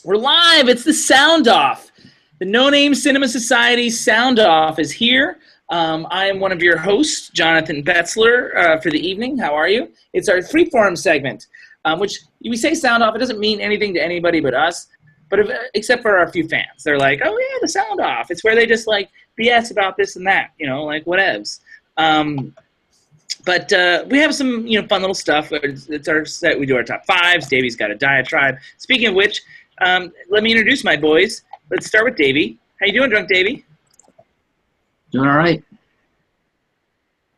We're live. It's the Sound Off. The No Name Cinema Society Sound Off is here. I am one of your hosts, Jonathan Betzler, for the evening. How are you? It's our freeform segment, which we say Sound Off. It doesn't mean anything to anybody but us, but except for our few fans. They're like, oh yeah, the Sound Off. It's where they just like BS about this and that, like whatevs. But we have some, fun little stuff. It's our set. We do our top fives. Davie's got a diatribe. Speaking of which, let me introduce my boys. Let's start with Davie. How you doing, Drunk Davie? Doing all right.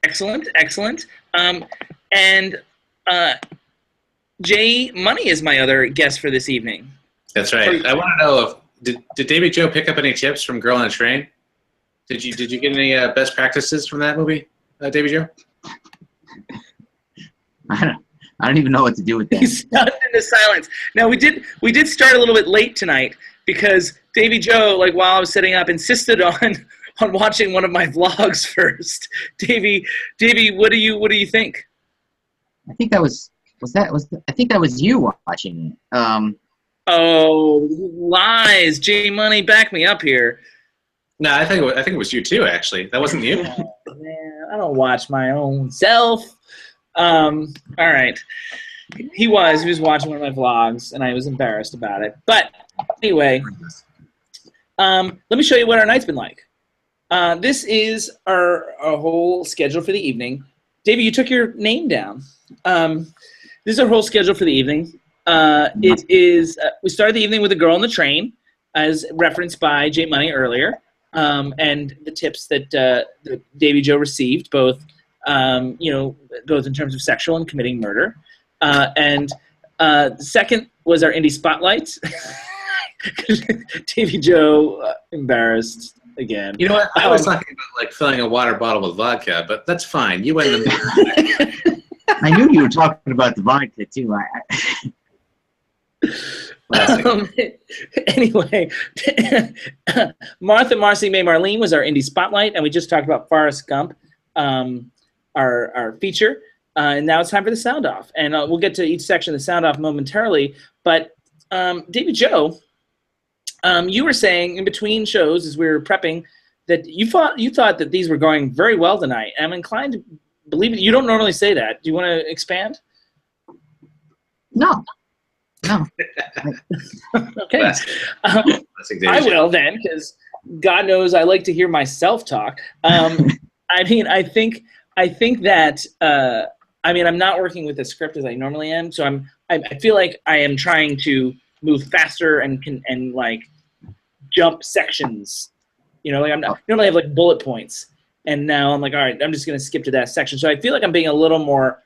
Excellent, excellent. And Jay Money is my other guest for this evening. That's right. I want to know did Davy Joe pick up any tips from Girl on a Train? Did you get any best practices from that movie, Davy Joe? I don't even know what to do with that. He's stunned into silence. Now we did start a little bit late tonight because Davy Joe, like while I was setting up, insisted on watching one of my vlogs first. Davy, what do you think? I think that was I think that was you watching it. Oh, lies! J Money, back me up here. No, I think it was you too. Actually, that wasn't you. Oh, man, I don't watch my own self. All right. He was watching one of my vlogs, and I was embarrassed about it. But anyway, let me show you what our night's been like. This is our whole schedule for the evening. Davey, you took your name down. This is our whole schedule for the evening. It is we started the evening with a girl on the train, as referenced by J Money earlier, and the tips that Davy Joe received, both both in terms of sexual and committing murder. And the second was our indie spotlight. Davy Joe embarrassed again. You know what? I was talking about like filling a water bottle with vodka, but that's fine. You went in the I knew you were talking about the vodka too. Anyway, Martha, Marcy, May, Marlene was our indie spotlight, and we just talked about Forrest Gump, our feature. And now it's time for the sound off, and we'll get to each section of the sound off momentarily. But Davy Joe, you were saying in between shows as we were prepping that you thought that these were going very well tonight. I'm inclined to believe it. You don't normally say that. Do you want to expand? No. Okay. I will then, because God knows I like to hear myself talk. I think that I'm not working with the script as I normally am, so I feel like I am trying to move faster and like jump sections. Like I normally have like bullet points, and now I'm like, all right, I'm just gonna skip to that section. So I feel like I'm being a little more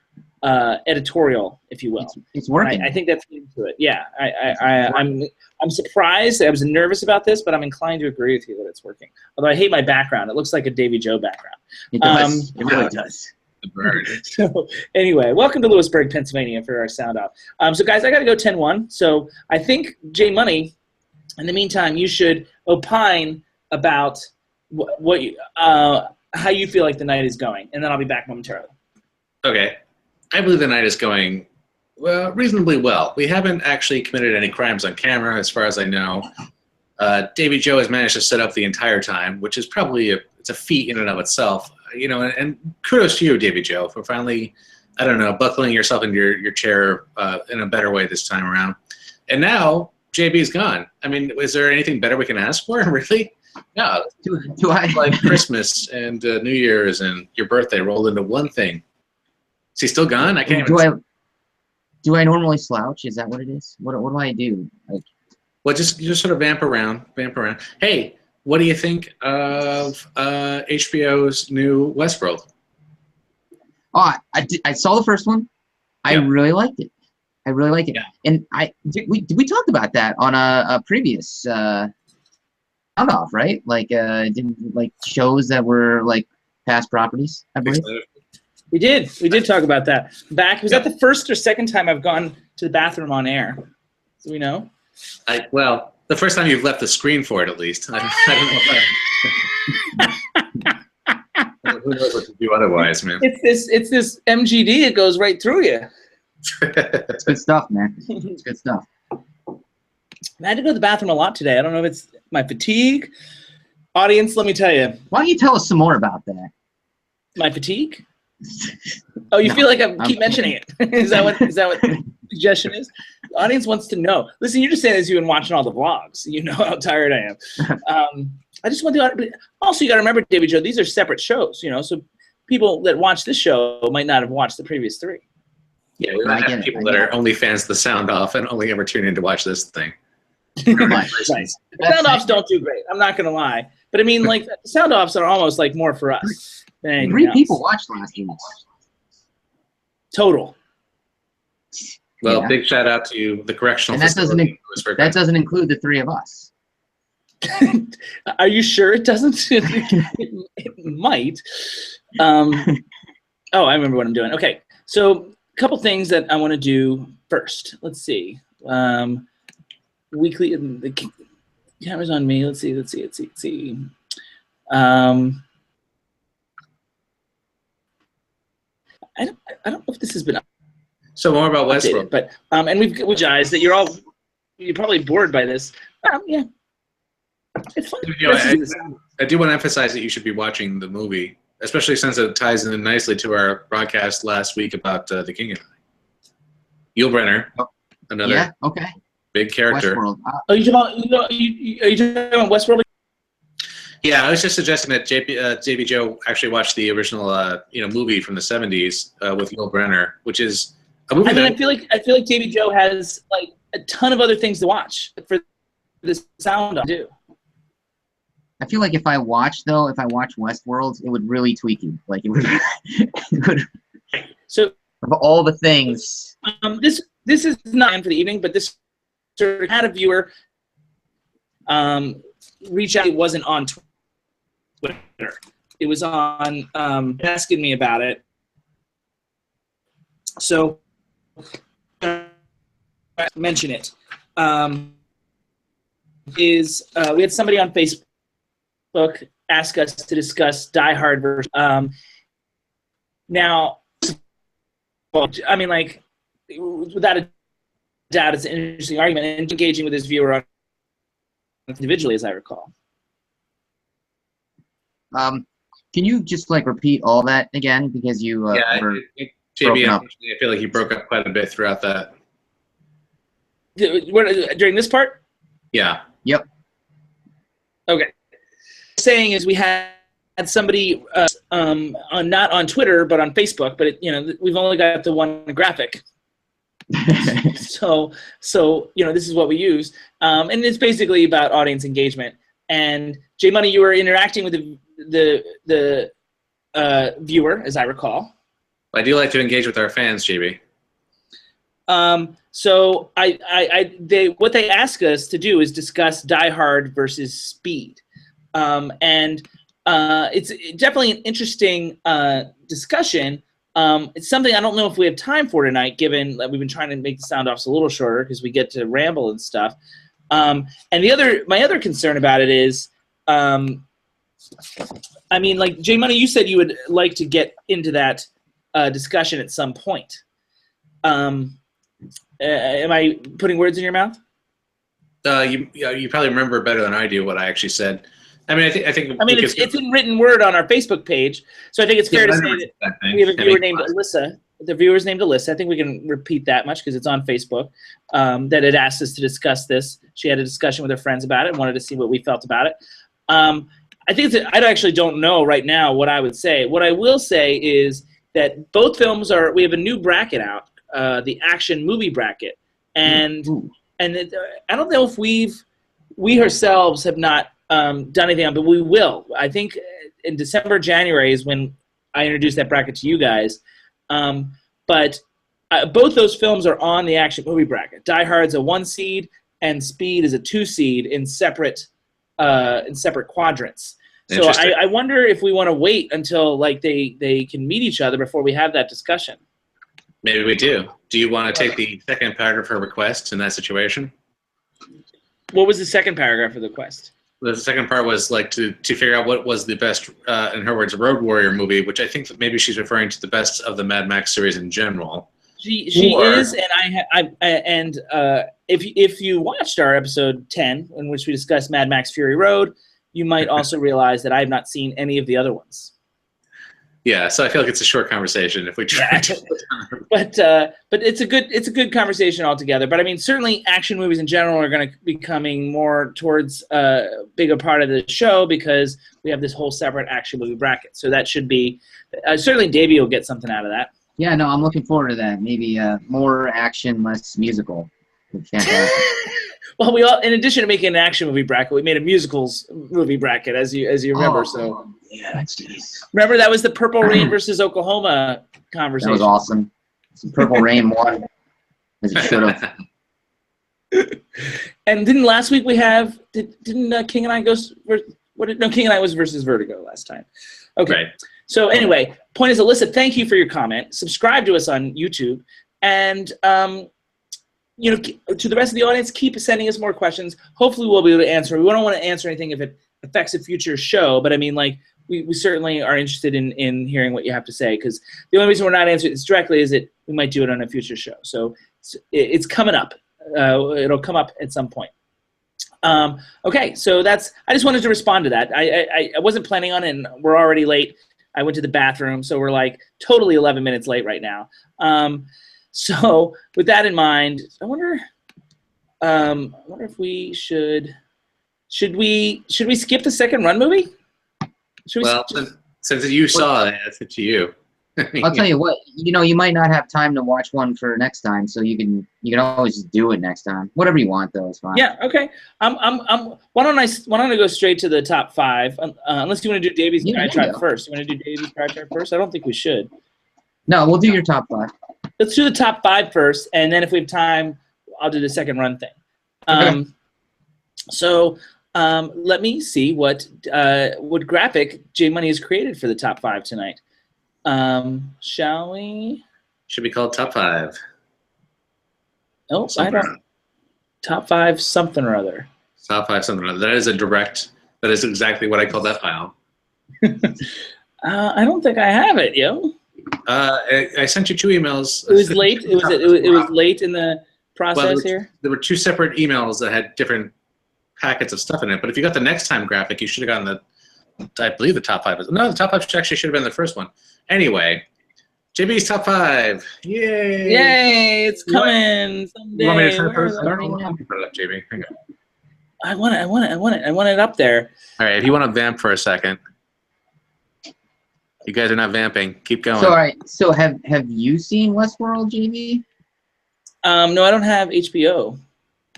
editorial, if you will. It's working. I think that's into it. Yeah, I'm surprised. I was nervous about this, but I'm inclined to agree with you that it's working. Although I hate my background. It looks like a Davy Joe background. It does. It really does. So anyway, welcome to Lewisburg, Pennsylvania for our sound off. So guys, I got to go 10-1. So I think J Money, in the meantime, you should opine about how you feel like the night is going, and then I'll be back momentarily. Okay. I believe the night is going reasonably well. We haven't actually committed any crimes on camera, as far as I know. Davy Joe has managed to sit up the entire time, which is probably it's a feat in and of itself. And kudos to you, Davy Joe, for finally, buckling yourself into your chair in a better way this time around. And now JB's gone. I mean, is there anything better we can ask for? Really? No. Do I like Christmas and New Year's and your birthday rolled into one thing? Is he still gone? I can't even. Do I normally slouch? Is that what it is? What do I do? Well, just sort of vamp around. Hey, what do you think of HBO's new Westworld? Oh, I saw the first one. I really liked it. Yeah. And we talked about that on a previous sound off, right? Like shows that were like past properties, I believe. We did talk about that. Was that the first or second time I've gone to the bathroom on air? Do we know? Well, the first time you've left the screen for it, at least. I don't know. Who knows what to do otherwise, man? It's this MGD. It goes right through you. It's good stuff, man. It's good stuff. I had to go to the bathroom a lot today. I don't know if it's my fatigue. Audience, let me tell you. Why don't you tell us some more about that? My fatigue? Oh, you feel like I keep mentioning it. Is that what the suggestion is? The audience wants to know. Listen, you're just saying this, you've been watching all the vlogs. You know how tired I am. I just want to also, you got to remember, Davie Joe, these are separate shows, you know, so people that watch this show might not have watched the previous 3. Yeah, we might have people that are only fans of the sound off and only ever tune in to watch this thing. Right. Sound offs don't do great. I'm not going to lie. But I mean, like, the sound offs are almost like more for us than anything 3 else. people watched last week. Total. Well, Yeah. big shout out to the correctional And facility. that doesn't include the 3 of us. Are you sure it doesn't? It might. Oh, I remember what I'm doing. Okay, so a couple things that I want to do first. Let's see. Weekly, the camera's on me. Let's see. I don't know if this has been So more about updated, Westworld. but and we've guys that you're probably bored by this. Yeah, it's fun. You know, I do want to emphasize that you should be watching the movie, especially since it ties in nicely to our broadcast last week about The King and I. Yul Brynner, another big character. Westworld. Are you talking about Westworld? Yeah, I was just suggesting that Davie Joe actually watched the original, movie from the '70s with Yul Brynner, which is a movie. I mean, I feel like Davie Joe has like a ton of other things to watch for this sound. I do. I feel like if I watch Westworld, it would really tweak you. Like it would. So of all the things. This is not for the evening, but this sort of had a viewer reach out. It wasn't on Twitter. It was on asking me about it. So mention it. We had somebody on Facebook ask us to discuss Die Hard version. Now, I mean, like, without a doubt, it's an interesting argument, and engaging with his viewer individually, as I recall. Can you just like repeat all that again, because you were JB, up. I feel like you broke up quite a bit throughout that. During this part? Yeah. Yep. Okay. Saying is we had somebody not on Twitter but on Facebook, but we've only got the one graphic. so this is what we use, and it's basically about audience engagement. And J Money, you were interacting with the viewer, as I recall. I do like to engage with our fans, JB. So what they ask us to do is discuss Die Hard versus Speed. And it's definitely an interesting discussion. It's something I don't know if we have time for tonight, given that we've been trying to make the sound offs a little shorter because we get to ramble and stuff. And my other concern about it is, I mean, like J Money, you said you would like to get into that discussion at some point. Am I putting words in your mouth? You probably remember better than I do what I actually said. I mean, I think. I mean, it's in written word on our Facebook page, so I think it's fair to say that we have a viewer named Alyssa. The viewer's named Alyssa. I think we can repeat that much because it's on Facebook. That had asked us to discuss this. She had a discussion with her friends about it and wanted to see what we felt about it. I think I actually don't know right now what I would say. What I will say is that both films we have a new bracket out, the action movie bracket, and I don't know if we ourselves have not done anything on, but we will. I think in December, January is when I introduced that bracket to you guys. But both those films are on the action movie bracket. Die Hard's a 1 seed and Speed is a 2 seed in separate quadrants. So I wonder if we want to wait until like they can meet each other before we have that discussion. Maybe we do. Do you want to take the second paragraph of her request in that situation? What was the second paragraph of the request? The second part was like to figure out what was the best, in her words, Road Warrior movie, which I think that maybe she's referring to the best of the Mad Max series in general. She Or- is, and if you watched our episode 10, in which we discussed Mad Max Fury Road, you might also realize that I have not seen any of the other ones. Yeah, so I feel like it's a short conversation if we try to. But it's a good conversation altogether. But I mean, certainly action movies in general are going to be coming more towards a bigger part of the show because we have this whole separate action movie bracket. So that should be certainly Davey will get something out of that. Yeah, no, I'm looking forward to that. Maybe more action, less musical. Fantastic. Well, we all, in addition to making an action movie bracket, we made a musicals movie bracket, as you remember. So yeah, jeez. remember that was the Purple Rain versus Oklahoma conversation. That was awesome. Some Purple Rain won, as it should have. And didn't last week we have? Didn't King and I go? No, King and I was versus Vertigo last time. Okay. Right. So anyway, point is, Alyssa, thank you for your comment. Subscribe to us on YouTube, and to the rest of the audience, keep sending us more questions. Hopefully, we'll be able to answer. We don't want to answer anything if it affects a future show, but I mean, like, we certainly are interested in hearing what you have to say, because the only reason we're not answering this directly is that we might do it on a future show. So it's coming up. It'll come up at some point. Okay, so I just wanted to respond to that. I wasn't planning on it, and we're already late. I went to the bathroom, so we're like totally 11 minutes late right now. So with that in mind, I wonder if we should we skip the second run movie? Since you saw it, it's up to you. I'll tell you what. You might not have time to watch one for next time, so you can always just do it next time. Whatever you want, though, is fine. Yeah. Okay. Why don't I go straight to the top 5? Unless you want to do Davey's diatribe first. You want to do Davey's diatribe first? I don't think we should. No, we'll do your top 5. Let's do the top 5 first, and then if we have time, I'll do the second run thing. Okay. So let me see what graphic J Money has created for the top 5 tonight. Shall we? Should be called top 5. Oh, I don't. Top 5 something or other. Top 5 something or other. That is exactly what I call that file. I don't think I have it, yo. I sent you 2 emails. It was late. It was late in the process here. There were 2 separate emails that had different packets of stuff in it. But if you got the next time graphic, you should have gotten I believe the top 5. No, the top 5 actually should have been the first one. Anyway, JB's top 5. Yay! Yay! It's coming someday. You want me to turn it first? Put it up, JB. Hang on. I want it up there. All right, if you want to vamp for a second. You guys are not vamping. Keep going. So, all right. So, have you seen Westworld, JB? No, I don't have HBO.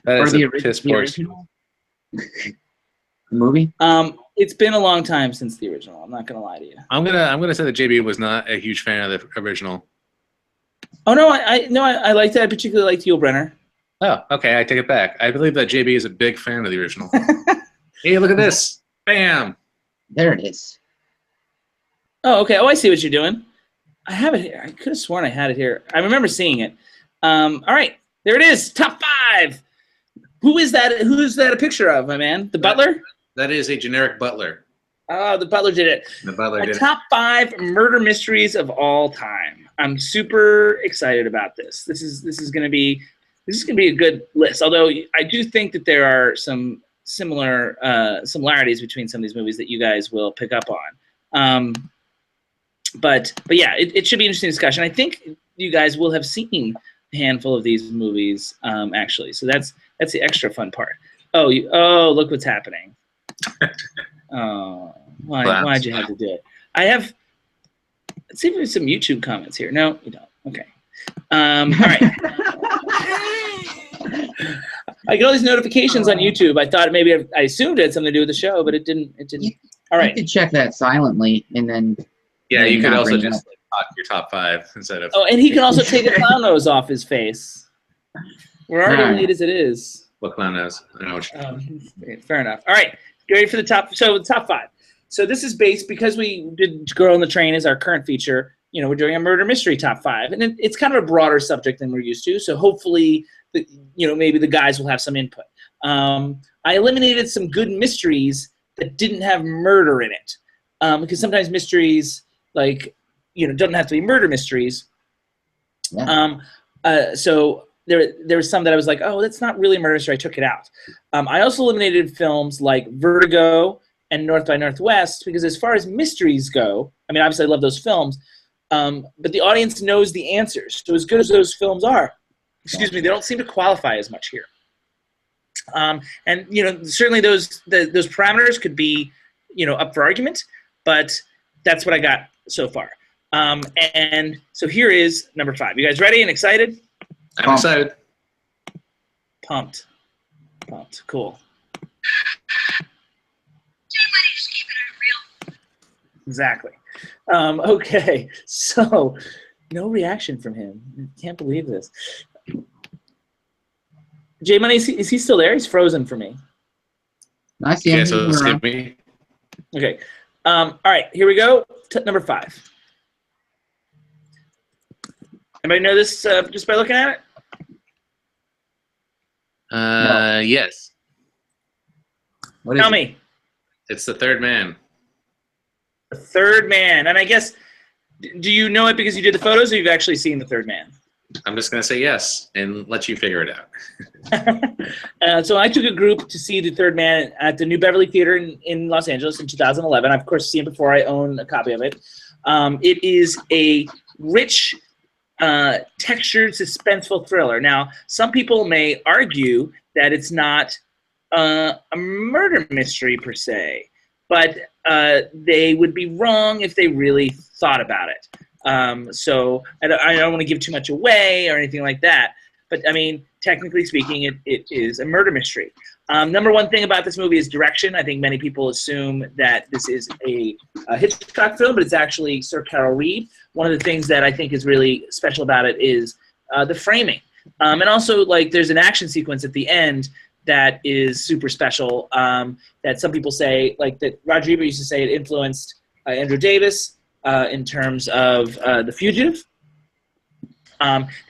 That is the a piss poor original movie? It's been a long time since the original. I'm not gonna lie to you. I'm gonna say that JB was not a huge fan of the original. Oh no, I liked it. I particularly liked Yul Brynner. Oh, okay. I take it back. I believe that JB is a big fan of the original. Hey, look at this! Bam! There it is. Oh, okay. Oh, I see what you're doing. I have it here. I could have sworn I had it here. I remember seeing it. All right, there it is. Top 5. Who is that? Who is that a picture of, my man? The butler? That is a generic butler. Oh, the butler did it. The butler did it. Top 5 murder mysteries of all time. I'm super excited about this. This is going to be a good list. Although I do think that there are some similarities between some of these movies that you guys will pick up on. But yeah, it should be an interesting discussion. I think you guys will have seen a handful of these movies actually. So that's the extra fun part. Oh, look what's happening. Oh, why'd you have to do it? Let's see if there's some YouTube comments here. No, you don't. Okay. All right. I get all these notifications on YouTube. I thought maybe I assumed it had something to do with the show, but it didn't. All right. You could check that silently, and then. Yeah, you could also just talk your top 5 instead of. Oh, and he can also take a clown nose off his face. We're already late as it is. What clown nose? I know what fair enough. All right, get ready for the top. So the top 5. So this is based because we did "Girl on the Train" as our current feature. We're doing a murder mystery top 5, and it's kind of a broader subject than we're used to. So hopefully, maybe the guys will have some input. I eliminated some good mysteries that didn't have murder in it, because sometimes mysteries. Doesn't have to be murder mysteries. Yeah. So there was some that I was like, oh, that's not really a murder mystery. I took it out. I also eliminated films like Vertigo and North by Northwest because as far as mysteries go, I mean, obviously I love those films, but the audience knows the answers. So as good as those films are, they don't seem to qualify as much here. And certainly those parameters could be, up for argument, but that's what I got so far. And so here is number 5. You guys ready and excited? I'm excited. Pumped. Cool. Exactly. Okay, so no reaction from him. Can't believe this. J Money, is he still there? He's frozen for me. I see him. Okay, so skip me. Okay. All right, here we go. Number 5. Anybody know this just by looking at it? No. Yes. Tell me. It's The Third Man. The Third Man. And I guess, do you know it because you did the photos or you've actually seen The Third Man? I'm just going to say yes and let you figure it out. So I took a group to see The Third Man at the New Beverly Theater in Los Angeles in 2011. I've, of course, seen it before. I own a copy of it. It is a rich, textured, suspenseful thriller. Now, some people may argue that it's not a murder mystery per se, but they would be wrong if they really thought about it. So I don't want to give too much away or anything like that, but I mean, technically speaking, it is a murder mystery. Number one thing about this movie is direction. I think many people assume that this is a Hitchcock film, but it's actually Sir Carol Reed. One of the things that I think is really special about it is the framing. And also, like, there's an action sequence at the end that is super special, that some people say, like that Roger Ebert used to say it influenced Andrew Davis in terms of The Fugitive.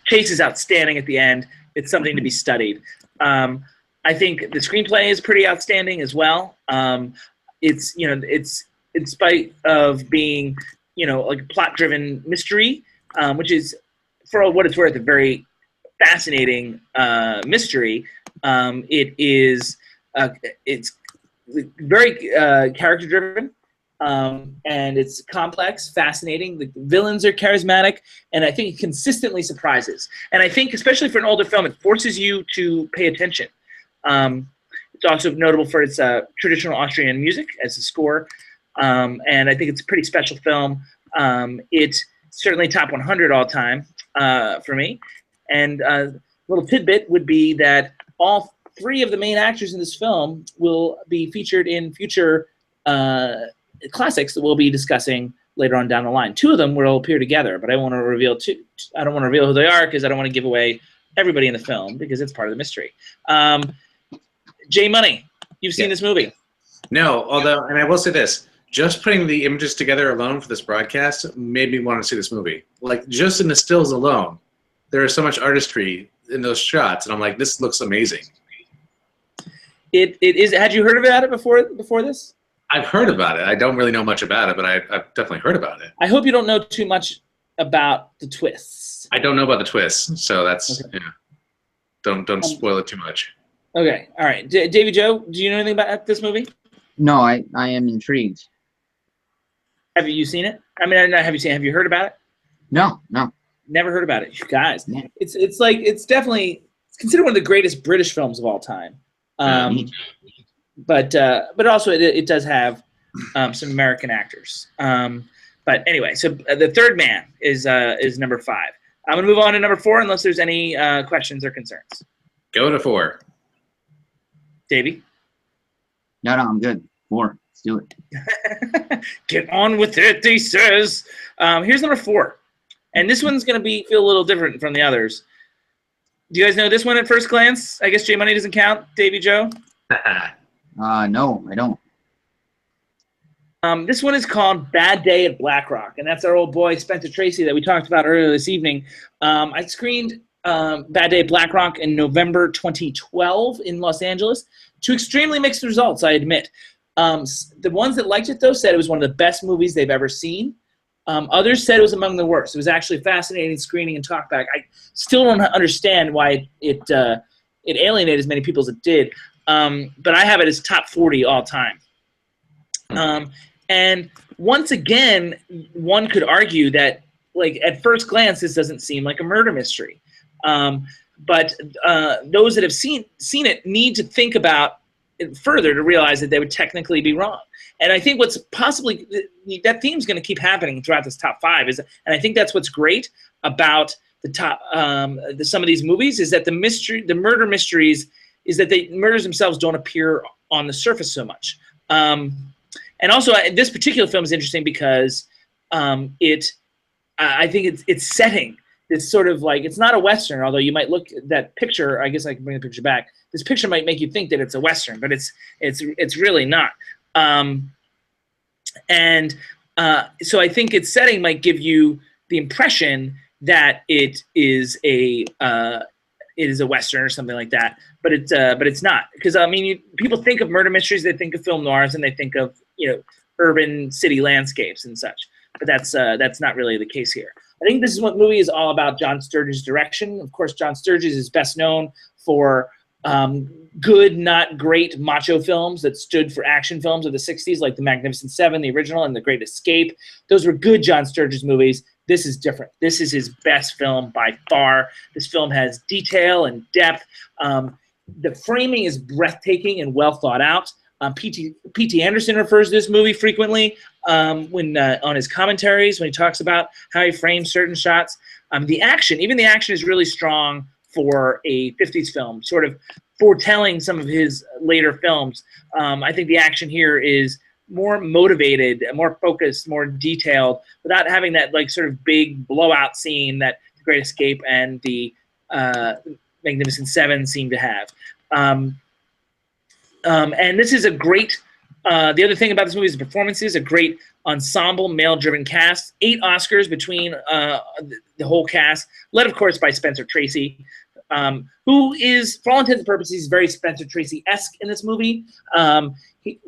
Chase is outstanding at the end. It's something to be studied. I think the screenplay is pretty outstanding as well. It's in spite of being, like a plot-driven mystery, which is, for what it's worth, a very fascinating mystery. It's very character-driven, and it's complex, fascinating. The villains are charismatic, and I think it consistently surprises. And I think, especially for an older film, it forces you to pay attention. It's also notable for its traditional Austrian music as a score, and I think it's a pretty special film. It's certainly top 100 all time for me. And a little tidbit would be that all 3 of the main actors in this film will be featured in future classics that we'll be discussing later on down the line. 2 of them will appear together, but I don't want to reveal who they are because I don't want to give away everybody in the film because it's part of the mystery. J Money, you've seen this movie? No, although, and I will say this, just putting the images together alone for this broadcast made me want to see this movie. Like, just in the stills alone, there is so much artistry in those shots, and I'm like, this looks amazing. It is. Had you heard about it before this? I've heard about it. I don't really know much about it, but I've definitely heard about it. I hope you don't know too much about the twists. I don't know about the twists, so that's okay. Yeah. Don't spoil it too much. Okay, all right. Davey Joe, do you know anything about this movie? No, I am intrigued. Have you seen it? I mean, have you heard about it? No. Never heard about it, you guys. Yeah. It's definitely considered one of the greatest British films of all time. But also it does have some American actors. But anyway, so The Third Man is number 5. I'm gonna move on to number 4 unless there's any questions or concerns. Go to 4. Davey? No, I'm good. 4. Let's do it. Get on with it, he says. Here's number 4. And this one's going to feel a little different from the others. Do you guys know this one at first glance? I guess J Money doesn't count. Davey Joe? No, I don't. This one is called Bad Day at Black Rock, and that's our old boy Spencer Tracy that we talked about earlier this evening. I screened Bad Day at Black Rock in November 2012 in Los Angeles to extremely mixed results, I admit. The ones that liked it, though, said it was one of the best movies they've ever seen. Others said it was among the worst. It was actually a fascinating screening and talkback. I still don't understand why it alienated as many people as it did, but I have it as top 40 all time. And once again, one could argue that, like, at first glance, this doesn't seem like a murder mystery. But those that have seen it need to think about it further to realize that they would technically be wrong. And I think what's possibly that theme is going to keep happening throughout this top 5 is, and I think that's what's great about the top some of these movies is that the murder mysteries is that the murders themselves don't appear on the surface so much. And also, this particular film is interesting because I think it's setting this sort of like, it's not a Western, although you might look at that picture. I guess I can bring the picture back. This picture might make you think that it's a Western, but it's really not. So I think its setting might give you the impression that it is a Western or something like that, but it's not, because I mean, people think of murder mysteries, they think of film noirs, and they think of urban city landscapes and such, but that's not really the case here. I think this is what movie is all about. John Sturges' direction. Of course, John Sturges is best known for good, not great macho films that stood for action films of the 60s, like The Magnificent Seven, the original, and The Great Escape. Those were good John Sturges movies. This is different. This is his best film by far. This film has detail and depth. The framing is breathtaking and well thought out. P.T. Anderson refers to this movie frequently when on his commentaries, when he talks about how he frames certain shots. Even the action is really strong for a 50s film, sort of foretelling some of his later films. I think the action here is more motivated, more focused, more detailed, without having that like sort of big blowout scene that The Great Escape and the Magnificent Seven seem to have. And this is a great, the other thing about this movie is the performances, a great ensemble, male-driven cast, 8 Oscars between the whole cast, led, of course, by Spencer Tracy, who is, for all intents and purposes, very Spencer Tracy-esque in this movie.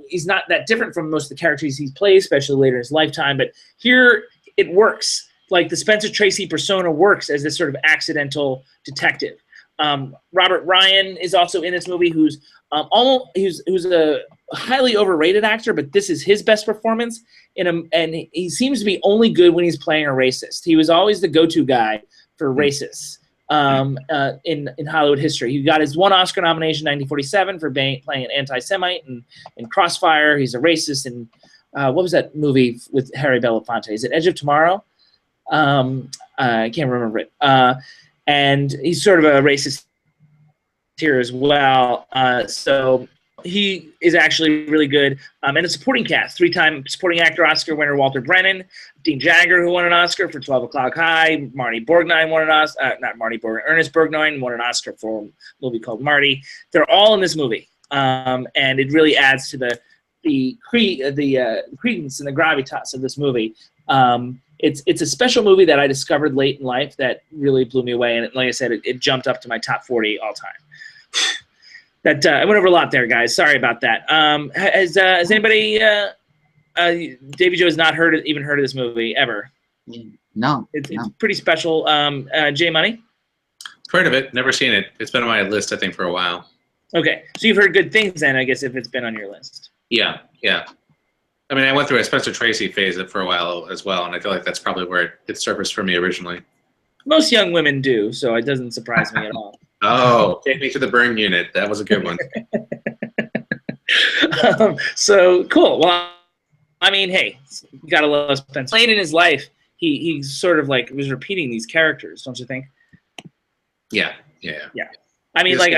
He's not that different from most of the characters he's played, especially later in his lifetime, but here it works. Like the Spencer Tracy persona works as this sort of accidental detective. Robert Ryan is also in this movie, who's a highly overrated actor, but this is his best performance. And he seems to be only good when he's playing a racist. He was always the go-to guy for racists in Hollywood history. He got his 1 Oscar nomination in 1947 for playing an anti-Semite in Crossfire. He's a racist in what was that movie with Harry Belafonte? Is it Edge of Tomorrow? I can't remember it. And he's sort of a racist here as well. So he is actually really good. And a supporting cast, 3-time supporting actor Oscar winner Walter Brennan, Dean Jagger, who won an Oscar for 12 O'Clock High, Marty Borgnine won an Oscar, not Marty Borgnine, Ernest Borgnine won an Oscar for a movie called Marty. They're all in this movie. And it really adds to the credence and the gravitas of this movie. It's a special movie that I discovered late in life that really blew me away, and like I said, it jumped up to my top 40 all time. That I went over a lot there, guys. Sorry about that. Has anybody? Davy Joe has not even heard of this movie ever. No, it's pretty special. J Money. Heard of it, never seen it. It's been on my list, I think, for a while. Okay, so you've heard good things then, I guess, if it's been on your list. Yeah. I mean, I went through a Spencer Tracy phase for a while as well, and I feel like that's probably where it surfaced for me originally. Most young women do, so it doesn't surprise me at all. Oh, take me to the burn unit. That was a good one. So cool. Well, I mean, hey, you gotta love Spencer. Late in his life, he sort of like was repeating these characters, don't you think? Yeah. I mean, like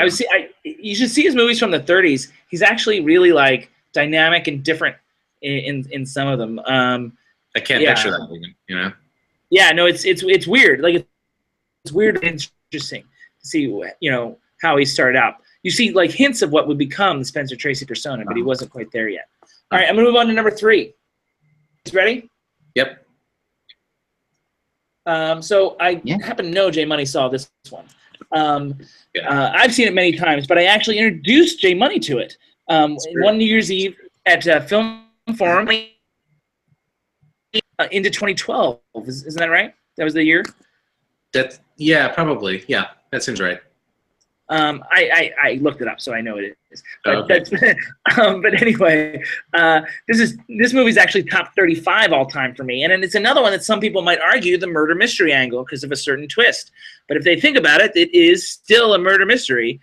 you should see his movies from the 30s. He's actually really like dynamic and different in some of them. I can't picture that movie, Yeah, no, it's weird. Like it's weird and interesting to see how he started out. You see like hints of what would become the Spencer Tracy persona, but he wasn't quite there yet. All right, I'm gonna move on to number 3. Ready? Yep. So I happen to know J Money saw this one. I've seen it many times, but I actually introduced J Money to it one New Year's Eve at Film Forum. into 2012. Isn't that right? That was the year? Yeah, probably. Yeah, that seems right. I looked it up, so I know it is. But, Okay. but anyway, this movie is actually top 35 all time for me, and it's another one that some people might argue the murder mystery angle because of a certain twist. But if they think about it, it is still a murder mystery.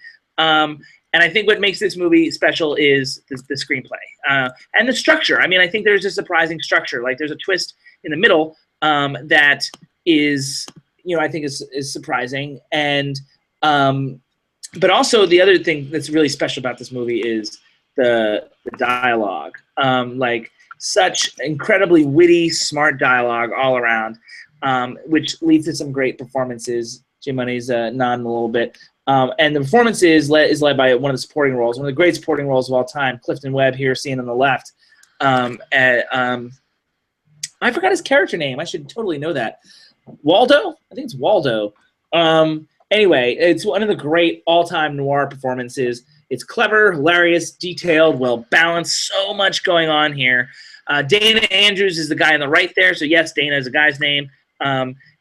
And I think what makes this movie special is the screenplay and the structure. I mean, I think there's a surprising structure. Like there's a twist in the middle that is, I think is surprising. And but also the other thing that's really special about this movie is the dialogue. Like such incredibly witty, smart dialogue all around, which leads to some great performances. J Money's nodding a little bit. And the performance is led by one of the supporting roles, one of the great supporting roles of all time, Clifton Webb here, seen on the left. I forgot his character name. I should totally know that. Waldo? I think it's Waldo. Anyway, it's one of the great all-time noir performances. It's clever, hilarious, detailed, well-balanced, so much going on here. Dana Andrews is the guy on the right there, so yes, Dana is a guy's name.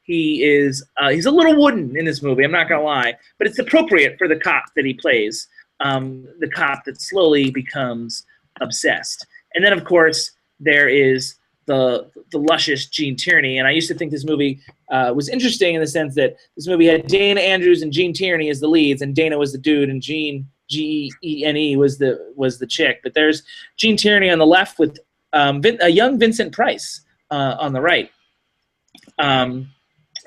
He's a little wooden in this movie, I'm not going to lie, but it's appropriate for the cop that he plays, the cop that slowly becomes obsessed. And then, of course, there is the luscious Gene Tierney, and I used to think this movie was interesting in the sense that this movie had Dana Andrews and Gene Tierney as the leads, and Dana was the dude, and Gene, G-E-N-E, was the chick. But there's Gene Tierney on the left with a young Vincent Price on the right.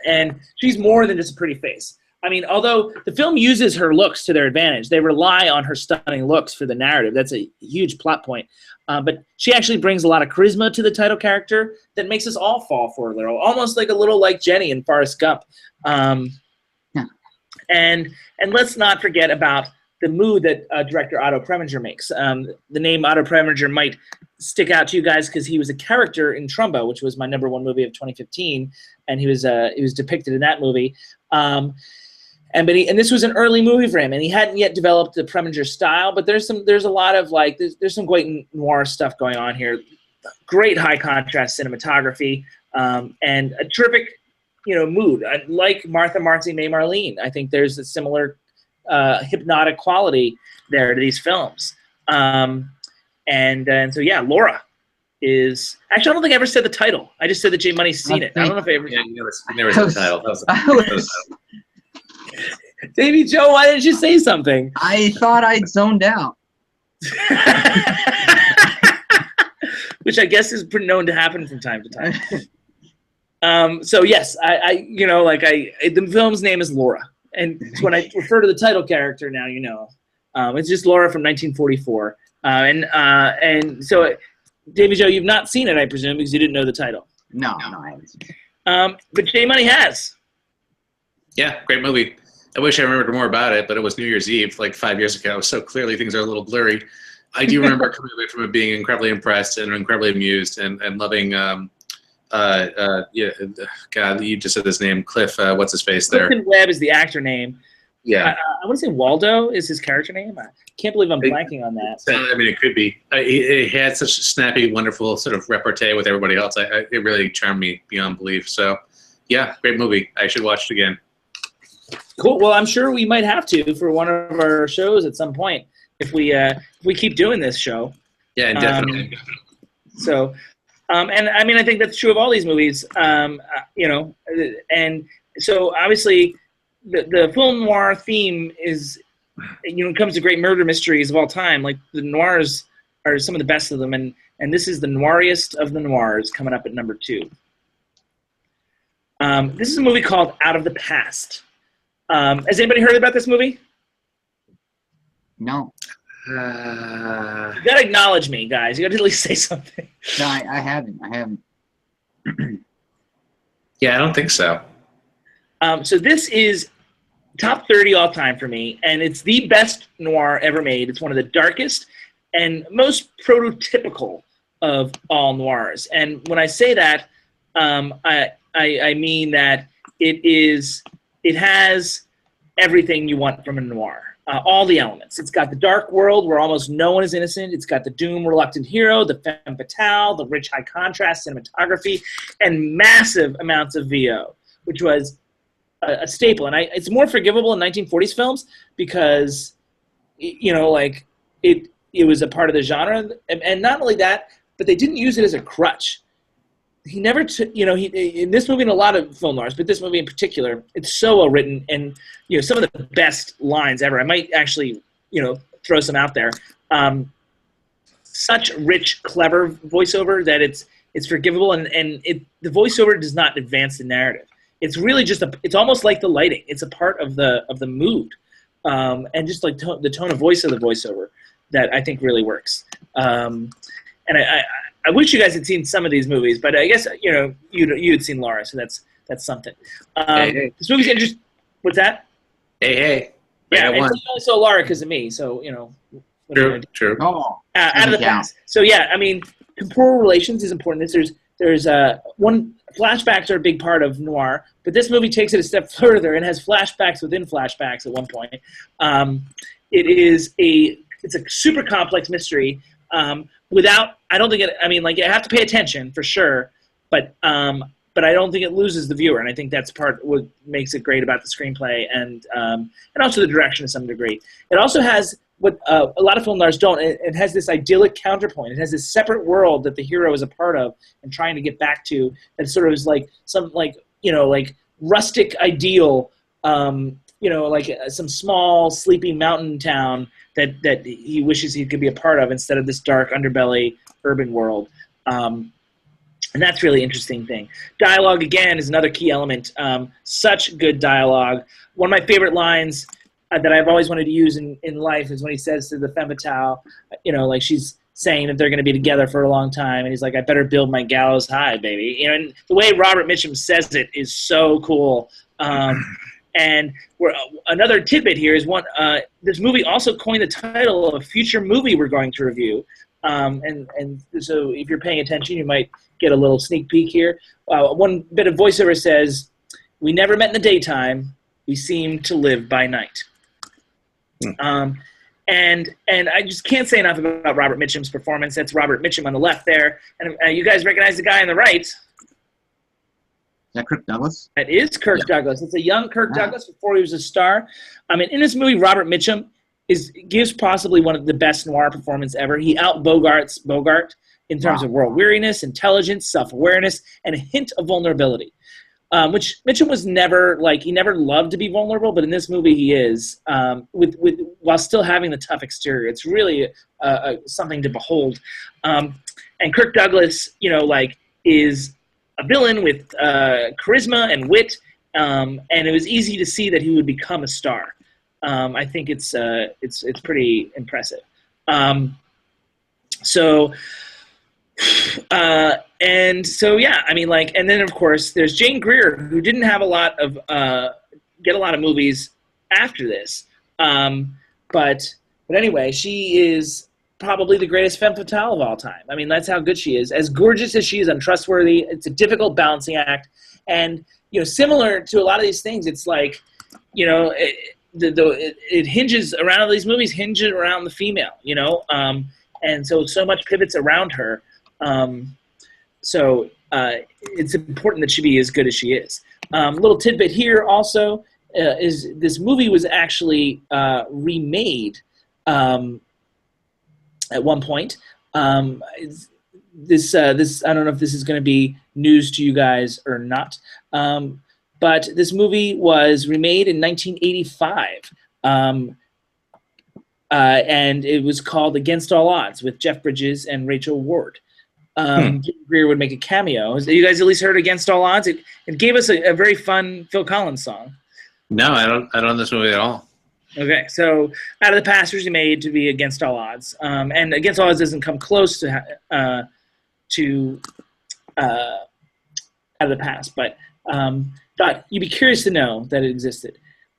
And she's more than just a pretty face. I mean, although the film uses her looks to their advantage, they rely on her stunning looks for the narrative. That's a huge plot point. But she actually brings a lot of charisma to the title character that makes us all fall for her, almost like a little like Jenny in Forrest Gump. And let's not forget about the mood that director Otto Preminger makes. The name Otto Preminger might stick out to you guys because he was a character in Trumbo, which was my #1 movie of 2015, and he was depicted in that movie. And this was an early movie for him, and he hadn't yet developed the Preminger style. But there's a lot of there's some great noir stuff going on here. Great high contrast cinematography, and a terrific mood. Like Martha, Marcy, May, Marlene, I think there's a similar hypnotic quality there to these films. And so yeah, Laura is actually, I don't think I ever said the title. I just said that J Money's seen it. I don't know if I ever. Yeah, you never said the title. That was Davey Joe, why didn't you say something? I thought I'd zoned out. Which I guess is known to happen from time to time. So yes, the film's name is Laura, and when I refer to the title character now, it's just Laura from 1944. And so, Davey Joe, you've not seen it, I presume, because you didn't know the title. No, I haven't seen it. But J Money has. Yeah, great movie. I wish I remembered more about it, but it was New Year's Eve like 5 years ago, so clearly things are a little blurry. I do remember coming away from it being incredibly impressed and incredibly amused and loving. God, you just said his name, Cliff. What's his face there? Clifton Webb is the actor name. Yeah, I want to say Waldo is his character name. I can't believe I'm blanking on that. I mean, it could be. He had such a snappy, wonderful sort of repartee with everybody else. It really charmed me beyond belief. So, yeah, great movie. I should watch it again. Cool. Well, I'm sure we might have to for one of our shows at some point if we keep doing this show. Yeah, definitely. So, and I mean, I think that's true of all these movies. And so obviously the film noir theme is, it comes to great murder mysteries of all time. Like the noirs are some of the best of them, and this is the noiriest of the noirs coming up at #2. This is a movie called Out of the Past. Has anybody heard about this movie? No. You gotta acknowledge me, guys. You gotta at least say something. No, I haven't. Yeah, I don't think so. So this is top 30 all time for me, and it's the best noir ever made. It's one of the darkest and most prototypical of all noirs. And when I say that, I mean that it has everything you want from a noir. all the elements. It's got the dark world where almost no one is innocent. It's got the doomed, reluctant hero, the femme fatale, the rich, high contrast cinematography, and massive amounts of VO, which was a staple. And it's more forgivable in 1940s films because, you know, like it was a part of the genre. And not only that, but they didn't use it as a crutch. He never, in this movie and a lot of film noirs, but this movie in particular, it's so well written and, you know, some of the best lines ever. I might actually, you know, throw some out there. Such rich, clever voiceover that it's forgivable, and the voiceover does not advance the narrative. It's really just it's almost like the lighting. It's a part of the mood, and just like the tone of voice of the voiceover that I think really works. And I wish you guys had seen some of these movies, but I guess, you know, you had seen Laura, so that's something. Hey. This movie's interesting. What's that? Hey. Yeah, and you only saw Laura because of me, so, you know. True. Oh, Out of the past. So, yeah, I mean, temporal relations is important. There's one, flashbacks are a big part of noir, but this movie takes it a step further and has flashbacks within flashbacks at one point. It's a super complex mystery. I don't think you have to pay attention for sure, but I don't think it loses the viewer, and I think that's what makes it great about the screenplay and also the direction to some degree. It also has what a lot of film noirs don't. It has this idyllic counterpoint. It has this separate world that the hero is a part of and trying to get back to. That sort of is like some rustic ideal, some small sleepy mountain town that he wishes he could be a part of instead of this dark underbelly urban world. And that's really interesting thing. Dialogue, again, is another key element. Such good dialogue. One of my favorite lines that I've always wanted to use in life is when he says to the femme fatale, like she's saying that they're going to be together for a long time, and he's like, I better build my gallows high, baby. And the way Robert Mitchum says it is so cool. And another tidbit here is this movie also coined the title of a future movie we're going to review. And so if you're paying attention, you might get a little sneak peek here. One bit of voiceover says, "We never met in the daytime. We seemed to live by night." And I just can't say enough about Robert Mitchum's performance. That's Robert Mitchum on the left there. And you guys recognize the guy on the right. Is that Kirk Douglas? That is Kirk Douglas. It's a young Kirk Douglas before he was a star. I mean, in this movie, Robert Mitchum gives possibly one of the best noir performances ever. He out-Bogarts Bogart in terms of world weariness, intelligence, self-awareness, and a hint of vulnerability. Which Mitchum was never, he never loved to be vulnerable, but in this movie he is, while still having the tough exterior. It's really something to behold. And Kirk Douglas, is a villain with charisma and wit, and it was easy to see that he would become a star. I think it's pretty impressive. And then of course there's Jane Greer, who didn't have get a lot of movies after this. But anyway, she is probably the greatest femme fatale of all time. I mean, that's how good she is. As gorgeous as she is, untrustworthy. It's a difficult balancing act. And, similar to a lot of these things, it's like, it hinges around, these movies hinge around the female, and so much pivots around her. So it's important that she be as good as she is. Little tidbit here also is this movie was actually remade at one point. This I don't know if this is going to be news to you guys or not, but this movie was remade in 1985. And it was called Against All Odds with Jeff Bridges and Rachel Ward. Jim Greer would make a cameo. You guys at least heard Against All Odds? It gave us a very fun Phil Collins song. No, I don't know this movie at all. Okay, so Out of the Past was made to be Against All Odds, and Against All Odds doesn't come close to Out of the Past, but thought you'd be curious to know that it existed.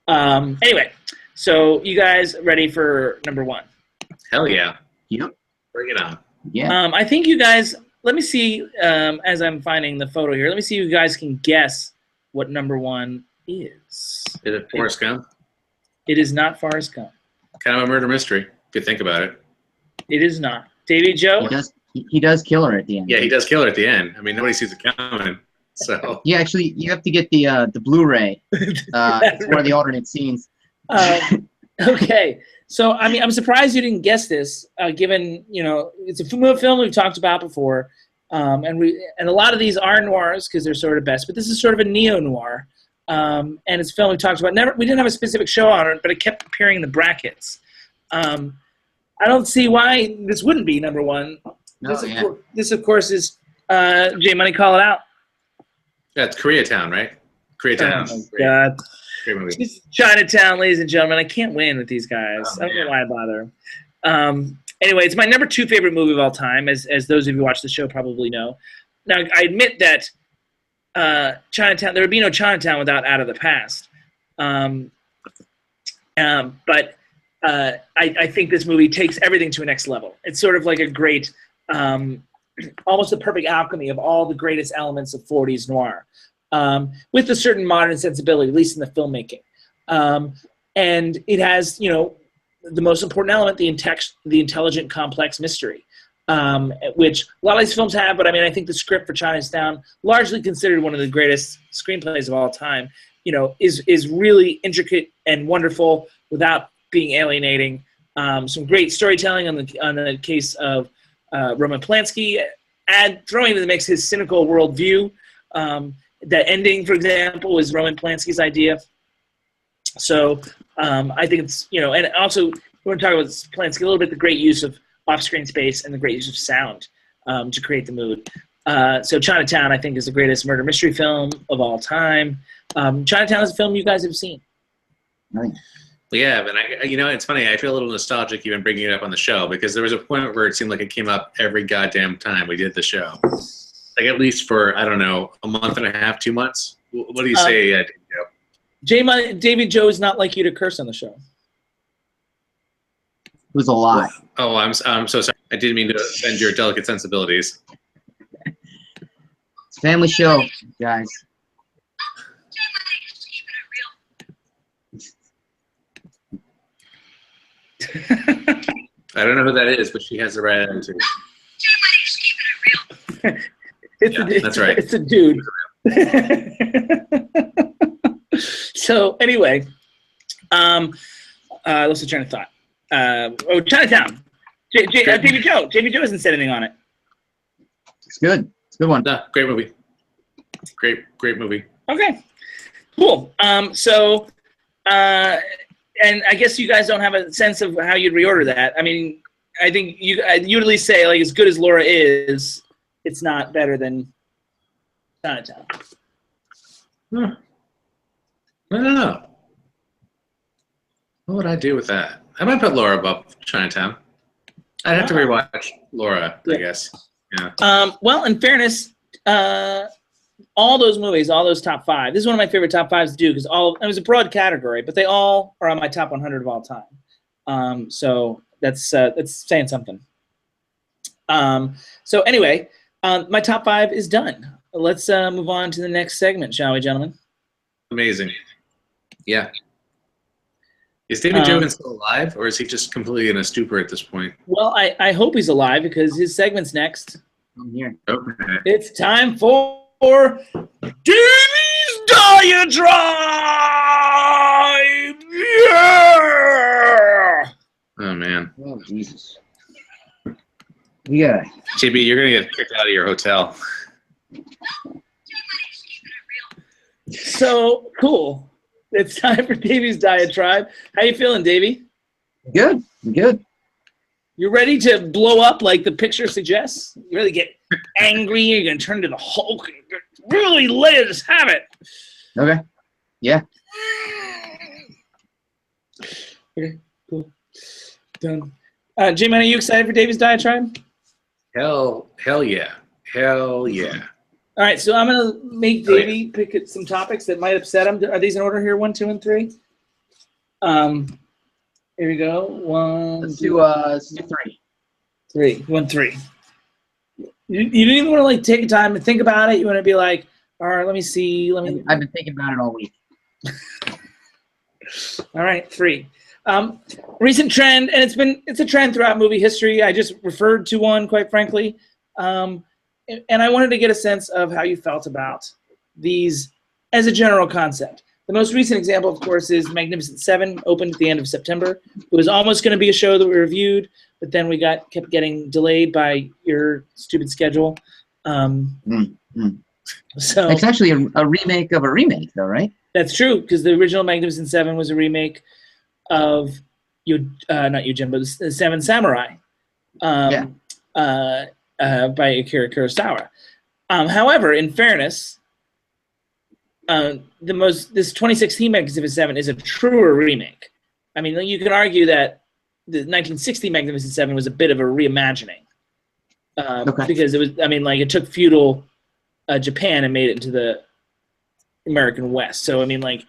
Anyway, so you guys ready for number one? Hell yeah. Yep. Bring it on. Yeah. I think you guys, let me see, as I'm finding the photo here, let me see if you guys can guess what number one is. Is it Forrest Gump? It is not Forrest Gump. Kind of a murder mystery, if you think about it. It is not. Davy Joe? He does kill her at the end. Yeah, he does kill her at the end. I mean, nobody sees it coming. So Yeah, actually, you have to get the Blu-ray. It's one of the alternate scenes. Okay. So, I mean, I'm surprised you didn't guess this, given, it's a film we've talked about before. And a lot of these are noirs because they're sort of best, but this is sort of a neo-noir. And it's a film we talked about. We didn't have a specific show on it, but it kept appearing in the brackets. I don't see why this wouldn't be number one. This, of course, is J Money, call it out. yeah, it's Koreatown, right? Koreatown. Oh, my God. Great movie. It's Chinatown, ladies and gentlemen. I can't win with these guys. I don't know why I bother. Anyway, it's my number 2 favorite movie of all time, as those of you who watch the show probably know. Now, I admit that Chinatown, there would be no Chinatown without Out of the Past. But I think this movie takes everything to a next level. It's sort of like a great, almost a perfect alchemy of all the greatest elements of 40s noir, with a certain modern sensibility, at least in the filmmaking. And it has, the most important element, the intelligent, complex mystery, which a lot of these films have. But I mean, I think the script for Chinatown, largely considered one of the greatest screenplays of all time, is really intricate and wonderful without being alienating. Some great storytelling on the case of Roman Polanski, throwing into the mix his cynical worldview. That ending, for example, was Roman Polanski's idea. So I think it's, and also we're going to talk about Polanski a little bit, the great use of off-screen space and the great use of sound to create the mood. So Chinatown, I think, is the greatest murder mystery film of all time. Chinatown is a film you guys have seen. Right. Yeah, but it's funny. I feel a little nostalgic even bringing it up on the show because there was a point where it seemed like it came up every goddamn time we did the show. Like at least for, I don't know, a month and a half, 2 months. What do you say, Joe? David Joe is not like you to curse on the show. It was a lie. Oh, I'm so sorry. I didn't mean to offend your delicate sensibilities. It's a family show, guys. I don't know who that is, but she has the right attitude. That's right. It's a dude. So anyway, what's the train of thought? Chinatown. Davy Joe. Davy Joe hasn't said anything on it. It's good. It's a good one. No, great movie. Great movie. Okay. Cool. And I guess you guys don't have a sense of how you'd reorder that. I mean, I think you'd at least say, like, as good as Laura is, it's not better than Chinatown. I don't know. What would I do with that? I might put Laura above Chinatown. I'd have to rewatch Laura, I guess. Yeah. Well, in fairness, all those movies, all those top 5. This is one of my favorite top 5s to do because it was a broad category, but they all are on my top 100 of all time. So that's saying something. So anyway, my top 5 is done. Let's move on to the next segment, shall we, gentlemen? Amazing. Yeah. Is David Joe still alive, or is he just completely in a stupor at this point? Well, I hope he's alive because his segment's next. I'm here. Okay. It's time for Davie's Diatribe! Yeah! Oh, man. Oh, Jesus. Yeah. JB, you're going to get kicked out of your hotel. So, cool. It's time for Davie's Diatribe. How you feeling, Davie? Good. Good. You ready to blow up like the picture suggests? You really get angry, you're going to turn into the Hulk and really let us have it. Okay. Yeah. Okay, cool. Done. Jim, are you excited for Davie's Diatribe? Hell yeah. Hell yeah. All right, so I'm going to make Davie pick at some topics that might upset him. Are these in order here? 1, 2, and 3? Here we go. 1, Let's 2, do 3. 3. 1, 3. You didn't even want to like take time to think about it. You want to be like, all right, let me see. I've been thinking about it all week. All right, 3. Recent trend, and it's a trend throughout movie history. I just referred to one, quite frankly, and I wanted to get a sense of how you felt about these as a general concept. The most recent example, of course, is Magnificent Seven, opened at the end of September. It was almost going to be a show that we reviewed, but then we kept getting delayed by your stupid schedule. So it's actually a remake of a remake, though, right? That's true, because the original Magnificent Seven was a remake of not Yojimbo, the Seven Samurai, by Akira Kurosawa. However, in fairness, this 2016 Magnificent Seven is a truer remake. I mean, you can argue that the 1960 Magnificent Seven was a bit of a reimagining, because it was. I mean, like it took feudal Japan and made it into the American West. So I mean, like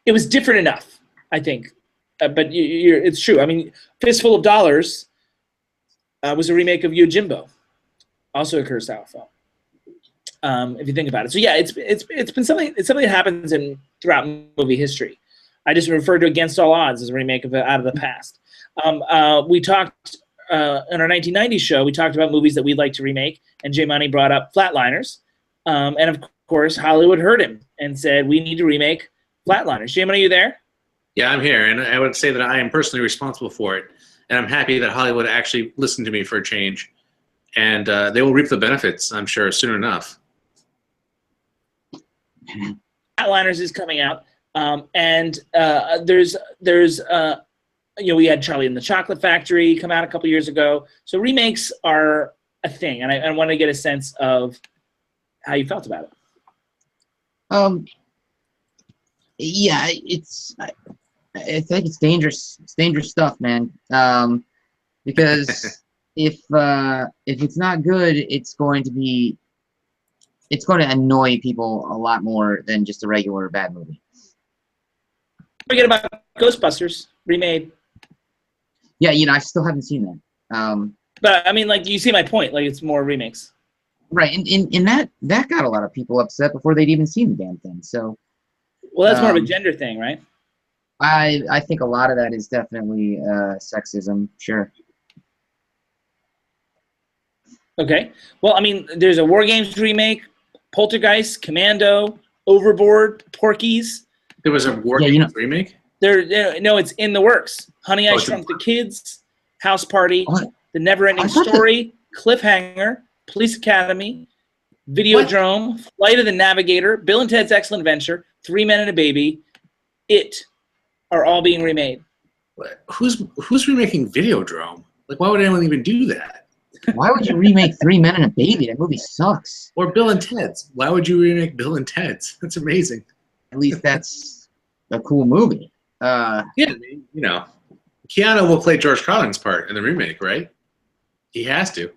it was different enough, I think. But it's true. I mean, Fistful of Dollars was a remake of Yojimbo, also a Kurosawa film. If you think about it, so yeah, it's been something. It's something that happens throughout movie history. I just referred to Against All Odds as a remake of Out of the Past. We talked in our 1990s show. We talked about movies that we'd like to remake, and J Money brought up Flatliners, and of course Hollywood heard him and said we need to remake Flatliners. J Money, are you there? Yeah, I'm here, and I would say that I am personally responsible for it, and I'm happy that Hollywood actually listened to me for a change, and they will reap the benefits, I'm sure, soon enough. Flatliners is coming out, and there's we had Charlie and the Chocolate Factory come out a couple years ago. So remakes are a thing, and I want to get a sense of how you felt about it. Yeah, I think it's dangerous. It's dangerous stuff, man. Because if it's not good, it's going to annoy people a lot more than just a regular bad movie. Forget about Ghostbusters remade. Yeah, I still haven't seen that. But I mean, like, you see my point. Like, it's more remakes. Right, and that got a lot of people upset before they'd even seen the damn thing. So. Well, that's more of a gender thing, right? I think a lot of that is definitely sexism. Sure. Okay. Well, I mean, there's a War Games remake, Poltergeist, Commando, Overboard, Porky's. There was a War Games remake? No, it's in the works. Honey, I Shrunk the Kids, House Party, The Never-Ending Story, Cliffhanger, Police Academy, Videodrome, Flight of the Navigator, Bill and Ted's Excellent Adventure, Three Men and a Baby, It are all being remade. Who's remaking Videodrome? Like, why would anyone even do that? Why would you remake Three Men and a Baby? That movie sucks. Or Bill and Ted's. Why would you remake Bill and Ted's? That's amazing. At least that's a cool movie. Yeah, Keanu will play George Carlin's part in the remake, right? He has to.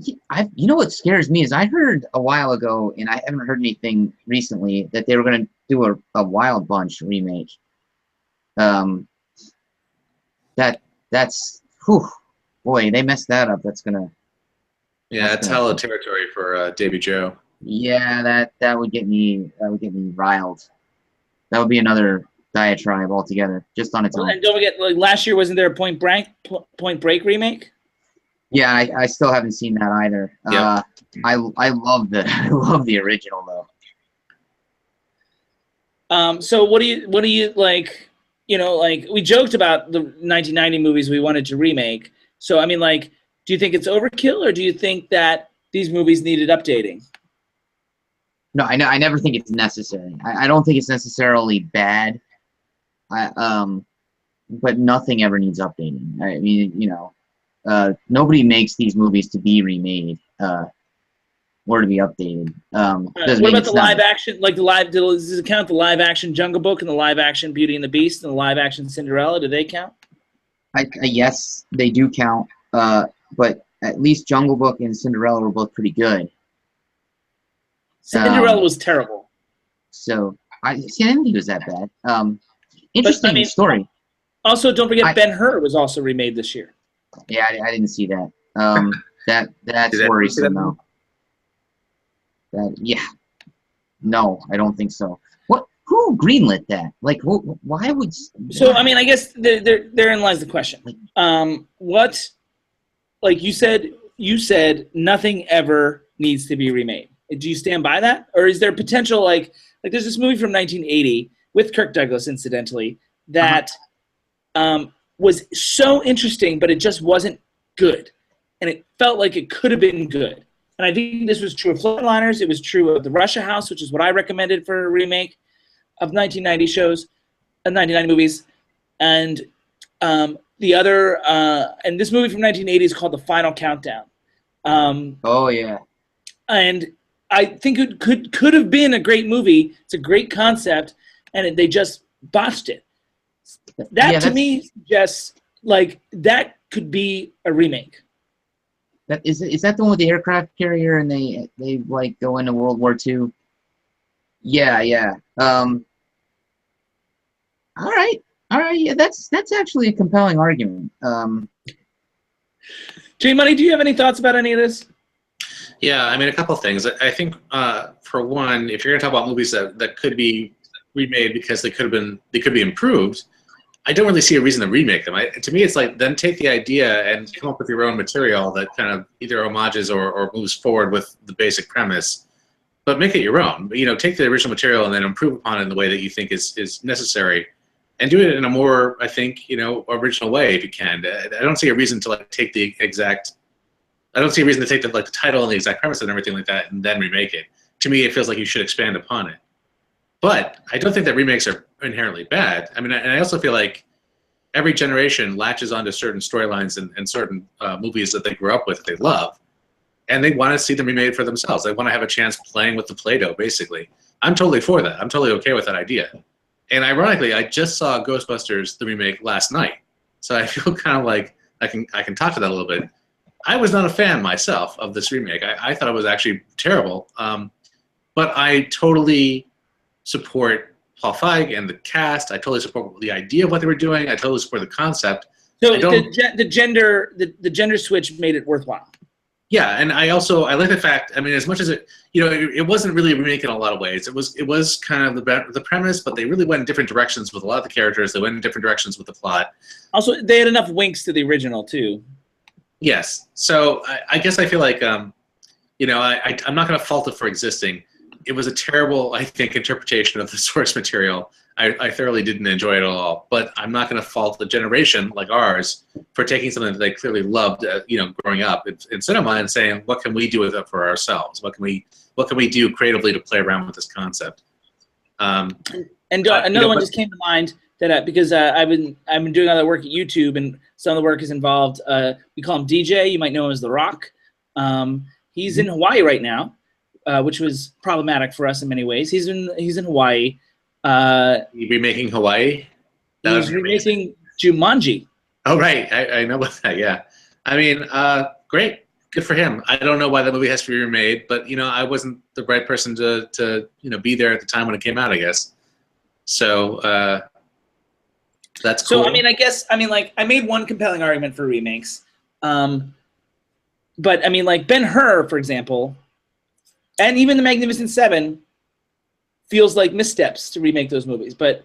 You know what scares me is I heard a while ago, and I haven't heard anything recently, that they were going to do a Wild Bunch remake. That's boy, they messed that up. That's gonna. Yeah, it's hella territory for Davy Joe. Yeah, that would get me riled. That would be another diatribe altogether, just on its own. And don't forget, like last year, wasn't there a Point Break remake? Yeah, I still haven't seen that either. Yep. I love the original though. So what do you like? Like we joked about the 1990 movies we wanted to remake. So I mean, like, do you think it's overkill, or do you think that these movies needed updating? No, I never think it's necessary. I don't think it's necessarily bad. But nothing ever needs updating. I mean, nobody makes these movies to be remade or to be updated. What about the live action? Like does it count the live action Jungle Book and the live action Beauty and the Beast and the live action Cinderella? Do they count? Yes, they do count. But at least Jungle Book and Cinderella were both pretty good. Cinderella was terrible. So I didn't think it was that bad. Interesting story. Also, don't forget Ben-Hur was also remade this year. Yeah, I didn't see that. That's worrisome though. No, I don't think so. who greenlit that? Like, why would? So I mean, I guess therein lies the question. What, like you said, nothing ever needs to be remade. Do you stand by that, or is there potential? Like there's this movie from 1980 with Kirk Douglas, incidentally, that was so interesting, but it just wasn't good, and it felt like it could have been good. And I think this was true of Flatliners. It was true of The Russia House, which is what I recommended for a remake of 1990 shows, 1990 movies. And the other, and this movie from 1980 is called The Final Countdown. Oh yeah. And I think it could have been a great movie. It's a great concept, and they just botched it. That to me suggests like that could be a remake. That is that the one with the aircraft carrier and they like go into World War II? Yeah, yeah. All right. Yeah, that's actually a compelling argument. J Money, do you have any thoughts about any of this? Yeah, I mean, a couple of things. I think, for one, if you're going to talk about movies that could be remade because they could be improved, I don't really see a reason to remake them. To me, it's like then take the idea and come up with your own material that kind of either homages or moves forward with the basic premise, but make it your own. You know, take the original material and then improve upon it in the way that you think is necessary, and do it in a more, I think, original way if you can. I don't see a reason to take the exact. I don't see a reason to take the title and the exact premise and everything like that and then remake it. To me, it feels like you should expand upon it. But I don't think that remakes are inherently bad. I mean, and I also feel like every generation latches onto certain storylines and certain movies that they grew up with that they love, and they want to see them remade for themselves. They want to have a chance playing with the Play-Doh, basically. I'm totally for that. I'm totally okay with that idea. And ironically, I just saw Ghostbusters, the remake, last night. So I feel kind of like I can talk to that a little bit. I was not a fan myself of this remake. I thought it was actually terrible. But I totally support Paul Feig and the cast. I totally support the idea of what they were doing. I totally support the concept. So the gender switch made it worthwhile. Yeah, and I like the fact. I mean, as much as it wasn't really a remake in a lot of ways. It was kind of the premise, but they really went in different directions with a lot of the characters. They went in different directions with the plot. Also, they had enough winks to the original too. Yes. So I guess I feel like I'm not going to fault it for existing. It was a terrible, I think, interpretation of the source material. I thoroughly didn't enjoy it at all. But I'm not going to fault the generation like ours for taking something that they clearly loved, growing up in cinema and saying, what can we do with it for ourselves? What can we do creatively to play around with this concept? Another one just came to mind that because I've been doing other work at YouTube, and some of the work is involved. We call him DJ. You might know him as The Rock. He's in Hawaii right now, which was problematic for us in many ways. He's in Hawaii. You remaking Hawaii? He's remaking Jumanji. Oh right, I know about that. Yeah, I mean, great, good for him. I don't know why that movie has to be remade, but I wasn't the right person to be there at the time when it came out, I guess. So that's cool. So I made one compelling argument for remakes, but I mean, like Ben-Hur, for example, and even The Magnificent Seven feels like missteps to remake those movies. But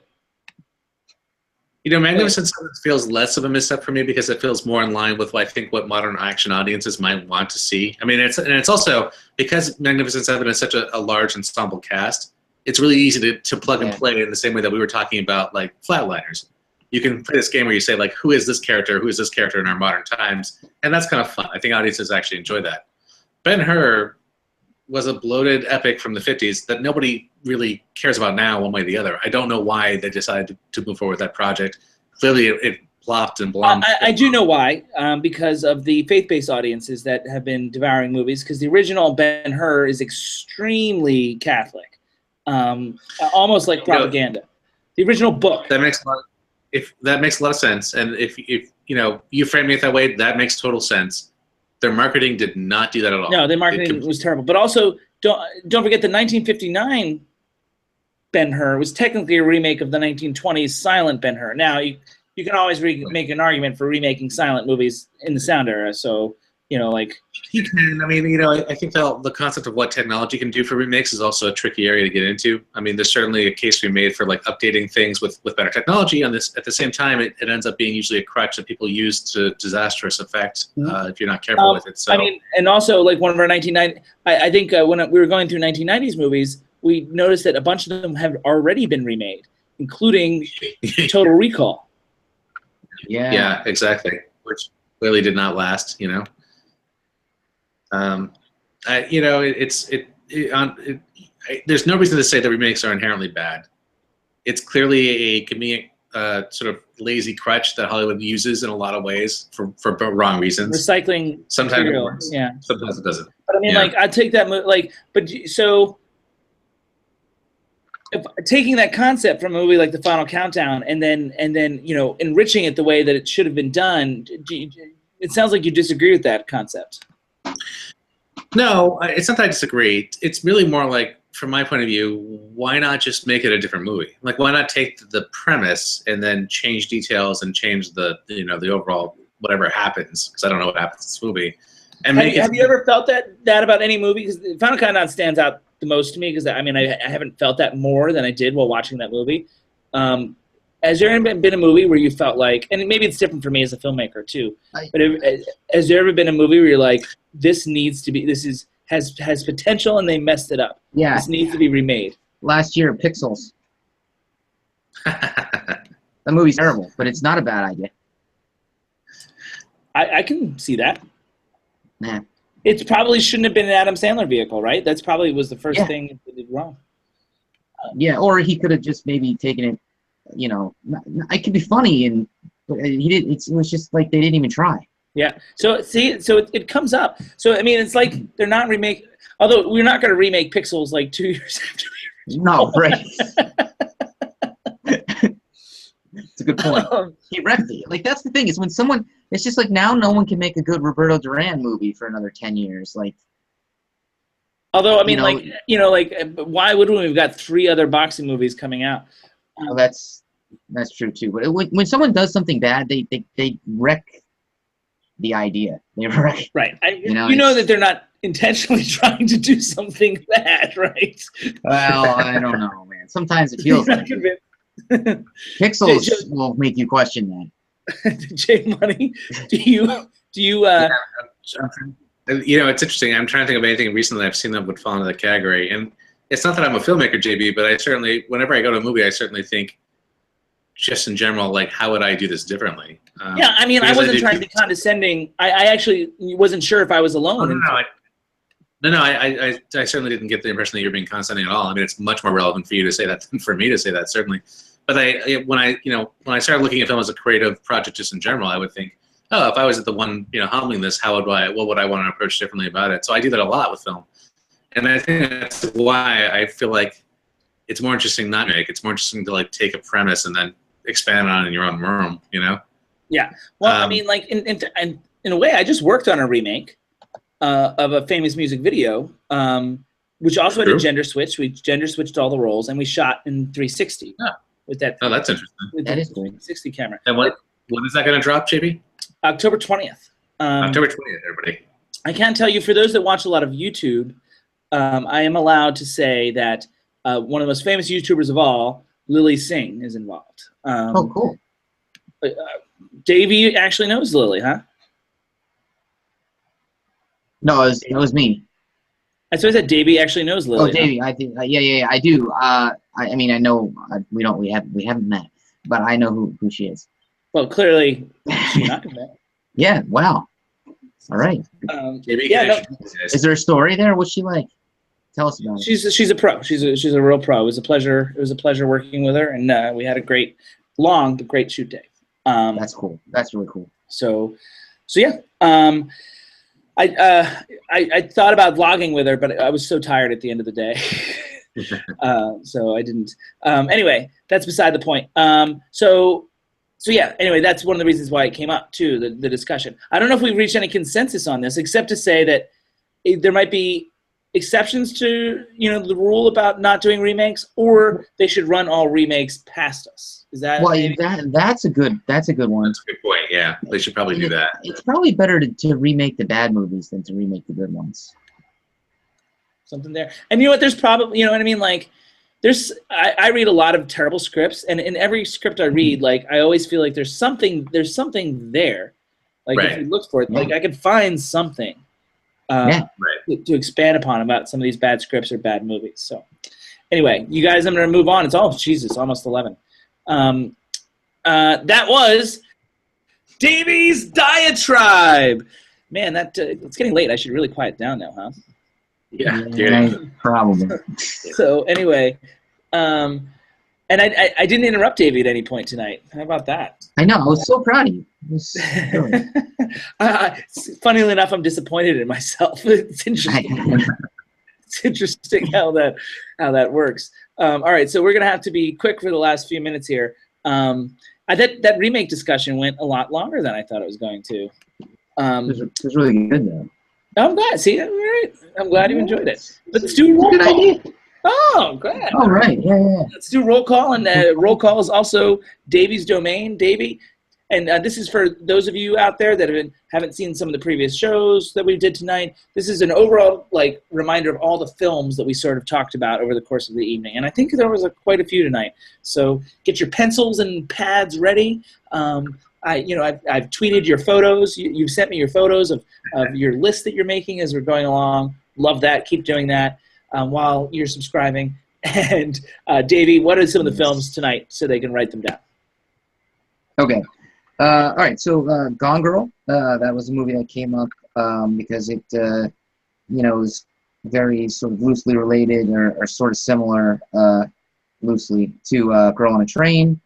Magnificent Seven feels less of a misstep for me because it feels more in line with what modern action audiences might want to see. I mean, it's also because Magnificent Seven is such a large ensemble cast. It's really easy to plug and play in the same way that we were talking about like Flatliners. You can play this game where you say like, who is this character? Who is this character in our modern times? And that's kind of fun. I think audiences actually enjoy that. Ben-Hur was a bloated epic from the 50s that nobody really cares about now one way or the other. I don't know why they decided to move forward with that project. Clearly it flopped and bloomed. I do know why, because of the faith-based audiences that have been devouring movies, because the original Ben-Hur is extremely Catholic, almost like propaganda. The original book. That makes a lot of sense. And if you frame it that way, that makes total sense. Their marketing did not do that at all. No, their marketing was terrible. But also, don't forget the 1959 Ben-Hur was technically a remake of the 1920s silent Ben-Hur. Now, you can always make an argument for remaking silent movies in the sound era. So, You know, like he can. I mean, you know, I think the concept of what technology can do for remakes is also a tricky area to get into. I mean, there's certainly a case to be made for like updating things with better technology. On this, at the same time, it ends up being usually a crutch that people use to disastrous effect if you're not careful with it. So I mean, and also like one of our 1990, I think when we were going through 1990s movies, we noticed that a bunch of them have already been remade, including Total Recall. Yeah, exactly. Which clearly did not last. You know. You know, there's no reason to say that remakes are inherently bad. It's clearly a convenient sort of lazy crutch that Hollywood uses in a lot of ways for wrong reasons. Recycling. Sometimes material. it works. Yeah. Sometimes it doesn't. But I mean, like, I'd take that, like, but so if, taking that concept from a movie like The Final Countdown and then you know, enriching it the way that it should have been done, it sounds like you disagree with that concept. No, it's not that I disagree. It's really more like, from my point of view, why not just make it a different movie? Like, why not take the premise and then change details and change the overall whatever happens? Because I don't know what happens in this movie. And have you ever felt that about any movie? Because Final Countdown stands out the most to me because I mean I haven't felt that more than I did while watching that movie. Has there ever been a movie where you felt like, and maybe it's different for me as a filmmaker too, but has there ever been a movie where you're like, this needs to be, has potential and they messed it up? Yeah. This needs to be remade. Last year, Pixels. That movie's terrible, but it's not a bad idea. I can see that. Nah. It probably shouldn't have been an Adam Sandler vehicle, right? That's probably was the first thing that did wrong. Yeah, or he could have just maybe taken it. You know, it could be funny, and he did. It was just like they didn't even try. Yeah. So see, so it comes up. So I mean, it's like they're not remake. Although we're not going to remake Pixels like 2 years after. No, right. It's a good point. He wrecked it. Like that's the thing is when someone. It's just like now no one can make a good Roberto Duran movie for another 10 years. Like. Although I mean, why would we? We've got 3 other boxing movies coming out. Well, that's true too. But when someone does something bad, they wreck the idea. They wreck. Right. You know that they're not intentionally trying to do something bad, right? Well, I don't know, man. Sometimes it feels like it. Pixels will make you question that. J Money, do you? Yeah, you know, it's interesting. I'm trying to think of anything recently I've seen that would fall into the category, and it's not that I'm a filmmaker, JB, but I certainly, whenever I go to a movie, I certainly think, just in general, like, how would I do this differently? Yeah, I mean, I wasn't trying to be condescending. I actually wasn't sure if I was alone. I certainly didn't get the impression that you're being condescending at all. I mean, it's much more relevant for you to say that than for me to say that, certainly. But when I started looking at film as a creative project, just in general, I would think, oh, if I was the one, helming this, what would I want to approach differently about it? So I do that a lot with film. And I think that's why I feel like it's more interesting not to make. It's more interesting to like take a premise and then expand on it in your own room, Yeah. Well, I mean, like in a way, I just worked on a remake of a famous music video, which also had a gender switch. We gender switched all the roles, and we shot in 360 with that. Oh, that's interesting. With that is 360 camera. And when is that going to drop, JB? October 20th. October 20th, everybody. I can tell you, for those that watch a lot of YouTube, I am allowed to say that one of the most famous YouTubers of all, Lily Singh, is involved. Oh, cool. Davey actually knows Lily, huh? No, it was me. I said Davey actually knows Lily. Oh, Davey, I think, yeah, I do. I mean, I know we haven't met, but I know who she is. Well, clearly, she's not met. Yeah. Wow. All right. Is there a story there? What's she like? Tell us about it. She's a pro. She's a real pro. It was a pleasure. It was a pleasure working with her, and we had a great shoot day. That's cool. That's really cool. So yeah. I thought about vlogging with her, but I was so tired at the end of the day, so I didn't. Anyway, that's beside the point. So yeah. Anyway, that's one of the reasons why it came up too. The discussion. I don't know if we've reached any consensus on this, except to say that there might be exceptions to the rule about not doing remakes, or they should run all remakes past us. Is that that's a good one. That's a good point. Yeah, they should probably do that. It's probably better to remake the bad movies than to remake the good ones. Something there. And you know what? There's probably, you know what I mean? Like, I read a lot of terrible scripts, and in every script I read, like, I always feel like there's something there. Like, if you look for it, like, I could find something to expand upon about some of these bad scripts or bad movies. So, anyway, you guys, I'm going to move on. It's almost 11. That was Davie's Diatribe. Man, it's getting late. I should really quiet down now, huh? Yeah, probably. So anyway, and I didn't interrupt Davie at any point tonight. How about that? I know. I was so proud of you. Funnily enough, I'm disappointed in myself. It's interesting. It's interesting how that works. All right, so we're gonna have to be quick for the last few minutes here. That remake discussion went a lot longer than I thought it was going to. It was really good though. I'm glad. See, all right. I'm glad you enjoyed it. Let's do roll call. Idea. Oh, glad. All right. Yeah. Let's do roll call, and roll call is also Davie's domain, Davie. And this is for those of you out there that haven't seen some of the previous shows that we did tonight. This is an overall reminder of all the films that we sort of talked about over the course of the evening. And I think there was quite a few tonight. So get your pencils and pads ready. I've tweeted your photos. You've sent me your photos of your list that you're making as we're going along. Love that. Keep doing that while you're subscribing. And Davie, what are some of the films tonight so they can write them down? Okay. All right. So Gone Girl. That was a movie that came up because it, is very sort of loosely related or sort of similar loosely to Girl on a Train.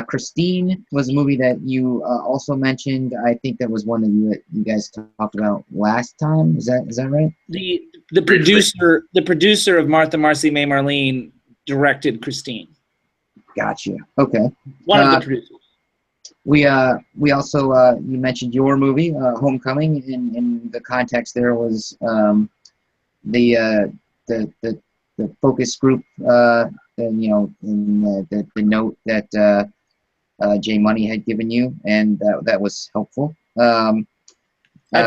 Christine was a movie that you also mentioned. I think that was one that you guys talked about last time. Is that right? The producer of Martha, Marcy, May, Marlene directed Christine. Gotcha. Okay. One of the producers. We also you mentioned your movie Homecoming. In the context there was the focus group. In the note that J Money had given you, and that was helpful. I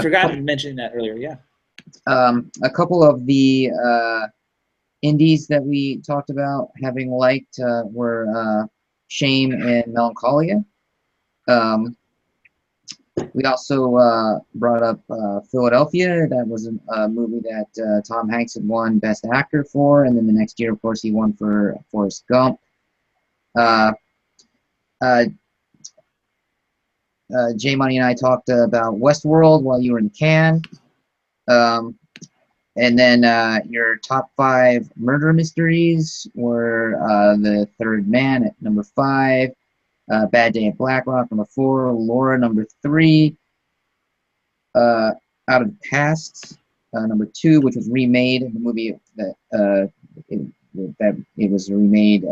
forgot to mention that earlier. Yeah. A couple of the indies that we talked about having liked were Shame and Melancholia. We also brought up Philadelphia. That was a movie that Tom Hanks had won Best Actor for, and then the next year, of course, he won for Forrest Gump. J Money and I talked about Westworld while you were in Cannes. And then your top 5 murder mysteries were The Third Man at number 5, Bad Day at Black Rock number 4, Laura number 3, Out of the Past number 2, which was remade. The movie that it was remade.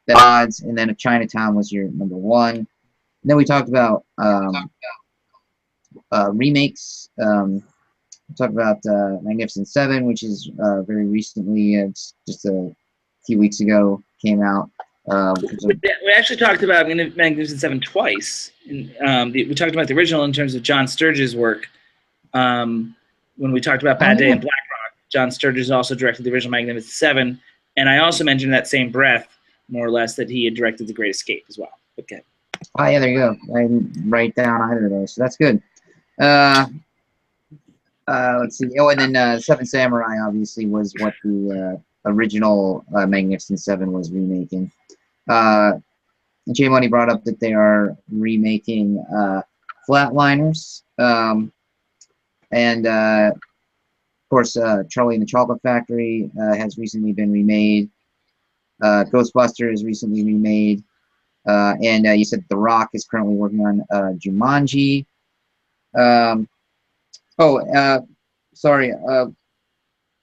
The Odds, and then Chinatown was your number 1. And then we talked about remakes. We talked about Magnificent Seven, which is very recently, it's just a few weeks ago, came out. We actually talked about Magnificent Seven twice. We talked about the original in terms of John Sturges' work. When we talked about Bad Day and Black Rock, John Sturges also directed the original Magnificent Seven, and I also mentioned in that same breath, more or less, that he had directed The Great Escape as well. Okay. Oh yeah, there you go. I didn't write down either of those, so that's good. Let's see. Oh, and then Seven Samurai obviously was what the original Magnificent Seven was remaking. J Money brought up that they are remaking Flatliners, and of course Charlie and the Chocolate Factory has recently been remade. Ghostbusters recently remade, and you said The Rock is currently working on Jumanji. Sorry,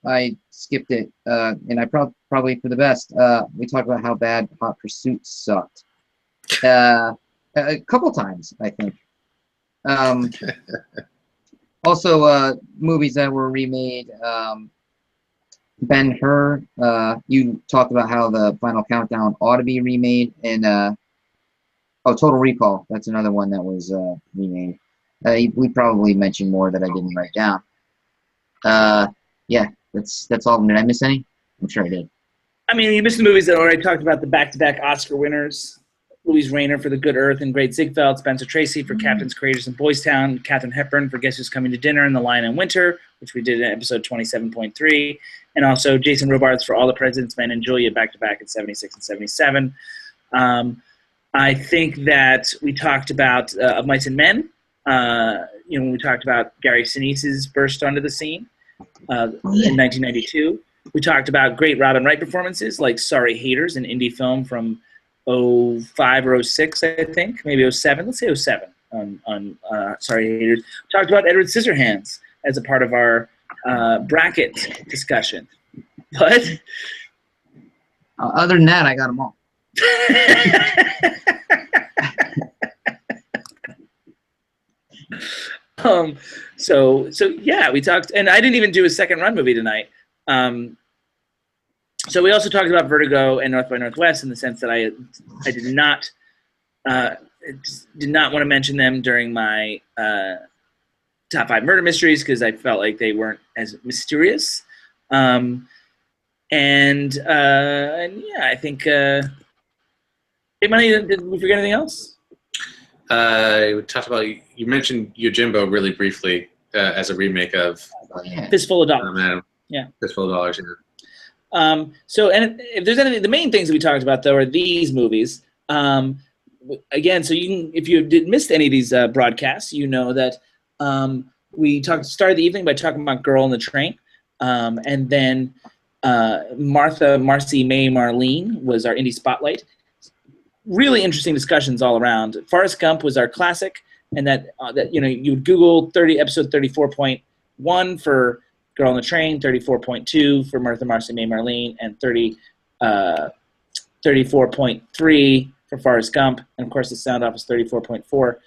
I skipped it, and I probably for the best. We talked about how bad Hot Pursuit sucked. A couple times, I think. Also, movies that were remade. Ben-Hur, you talked about how the Final Countdown ought to be remade, and Oh, Total Recall. That's another one that was remade. We probably mentioned more that I didn't write down. Yeah, that's all. Did I miss any? I'm sure I did. I mean, you missed the movies that I already talked about, the back-to-back Oscar winners. Louise Rayner for The Good Earth and Great Ziegfeld, Spencer Tracy for Captain's Courageous in Boys Town, Katharine Hepburn for Guess Who's Coming to Dinner and The Lion in Winter, which we did in episode 27.3, and also Jason Robards for All the President's Men and Julia back-to-back at 76 and 77. I think that we talked about Of Mice and Men, when we talked about Gary Sinise's burst onto the scene in 1992. We talked about great Robin Wright performances like Sorry Haters, an indie film from 05 or 06, I think, maybe 07. Let's say 07 on Sorry Haters. We talked about Edward Scissorhands as a part of our bracket discussion. But other than that, I got them all. So yeah, we talked, and I didn't even do a second run movie tonight. So we also talked about Vertigo and North by Northwest in the sense that I did not want to mention them during my top 5 murder mysteries because I felt like they weren't as mysterious. And yeah, I think. Hey, Money, did we forget anything else? We talked about, you mentioned Yojimbo really briefly as a remake of Fistful of Dollars. Yeah. Fistful of Dollars. Yeah. So, and if there's anything, the main things that we talked about though are these movies. Again, so you can, if you missed any of these broadcasts, you know that we started the evening by talking about Girl on the Train, and then Marcy May Marlene was our indie spotlight. Really interesting discussions all around. Forrest Gump was our classic, and that you would Google episode 34.1 for Girl on the Train, 34.2 for Marcy May Marlene, and 34.3 for Forrest Gump, and of course the sound off is 34.4.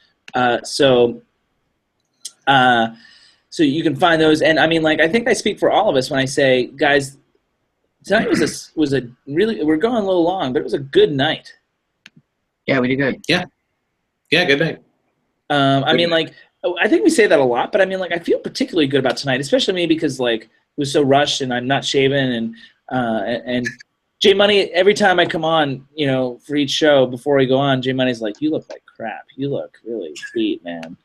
So you can find those, and I mean, like, I think I speak for all of us when I say, guys, tonight was a really, we're going a little long, but it was a good night. Yeah, we did good. Yeah, good night. I mean, like, I think we say that a lot, but I mean, like, I feel particularly good about tonight, especially me because, like, it was so rushed and I'm not shaven, and Jay Money, every time I come on, for each show before we go on, Jay Money's like, you look like crap. You look really sweet, man. I'm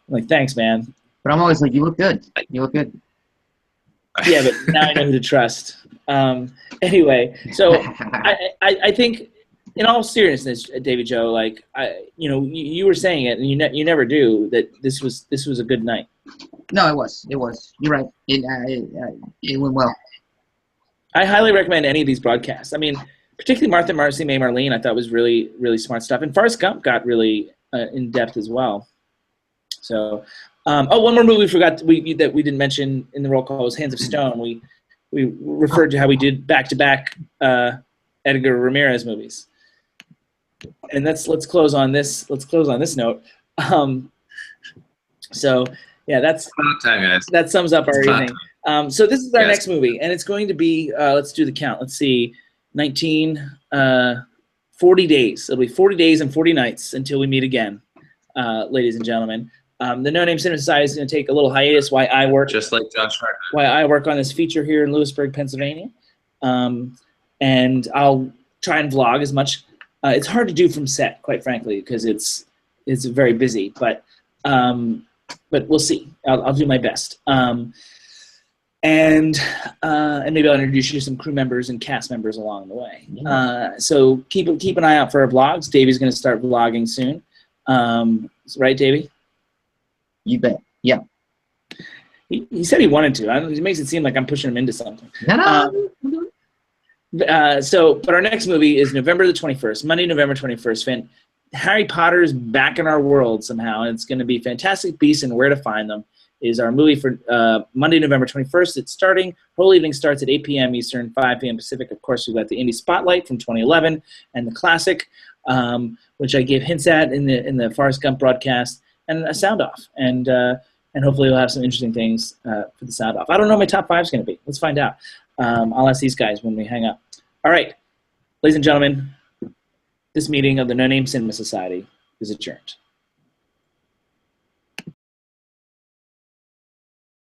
like, thanks, man. But I'm always like, you look good. You look good. Yeah, but now I know who to trust. Anyway, so I think, in all seriousness, Davy Joe, like, you were saying it, and you never do, that this was a good night. No, it was. You're right. It went well. I highly recommend any of these broadcasts. I mean, particularly Marcy May Marlene, I thought was really, really smart stuff. And Forrest Gump got really in depth as well. So, one more movie we forgot that we didn't mention in the roll call was Hands of Stone. We referred to how we did back-to-back Edgar Ramirez movies. And let's close on this. Let's close on this note. So yeah, that's time, guys. That sums up our evening. So this is our next movie, and it's going to be, let's do the count. Let's see, 40 days. It'll be 40 days and 40 nights until we meet again, ladies and gentlemen. The No Name Cinema Society is going to take a little hiatus while I work. Just like Josh Hartnett. While I work on this feature here in Lewisburg, Pennsylvania. And I'll try and vlog as much. It's hard to do from set, quite frankly, because it's very busy. But we'll see. I'll do my best. And maybe I'll introduce you to some crew members and cast members along the way. So keep an eye out for our vlogs. Davey's going to start vlogging soon. Right, Davey? You bet. Yeah. He said he wanted to. It makes it seem like I'm pushing him into something. But our next movie is November the 21st, Monday, November 21st. Harry Potter's back in our world somehow, and it's going to be Fantastic Beasts and Where to Find Them is our movie for Monday, November 21st. It's starting. Whole evening starts at 8 p.m. Eastern, 5 p.m. Pacific. Of course, we've got the Indie Spotlight from 2011 and the Classic, which I gave hints at in the Forrest Gump broadcast, and a sound off. And hopefully we'll have some interesting things for the sound off. I don't know what my top 5 is going to be. Let's find out. I'll ask these guys when we hang up. All right, ladies and gentlemen, This meeting of the No Name Cinema Society is adjourned.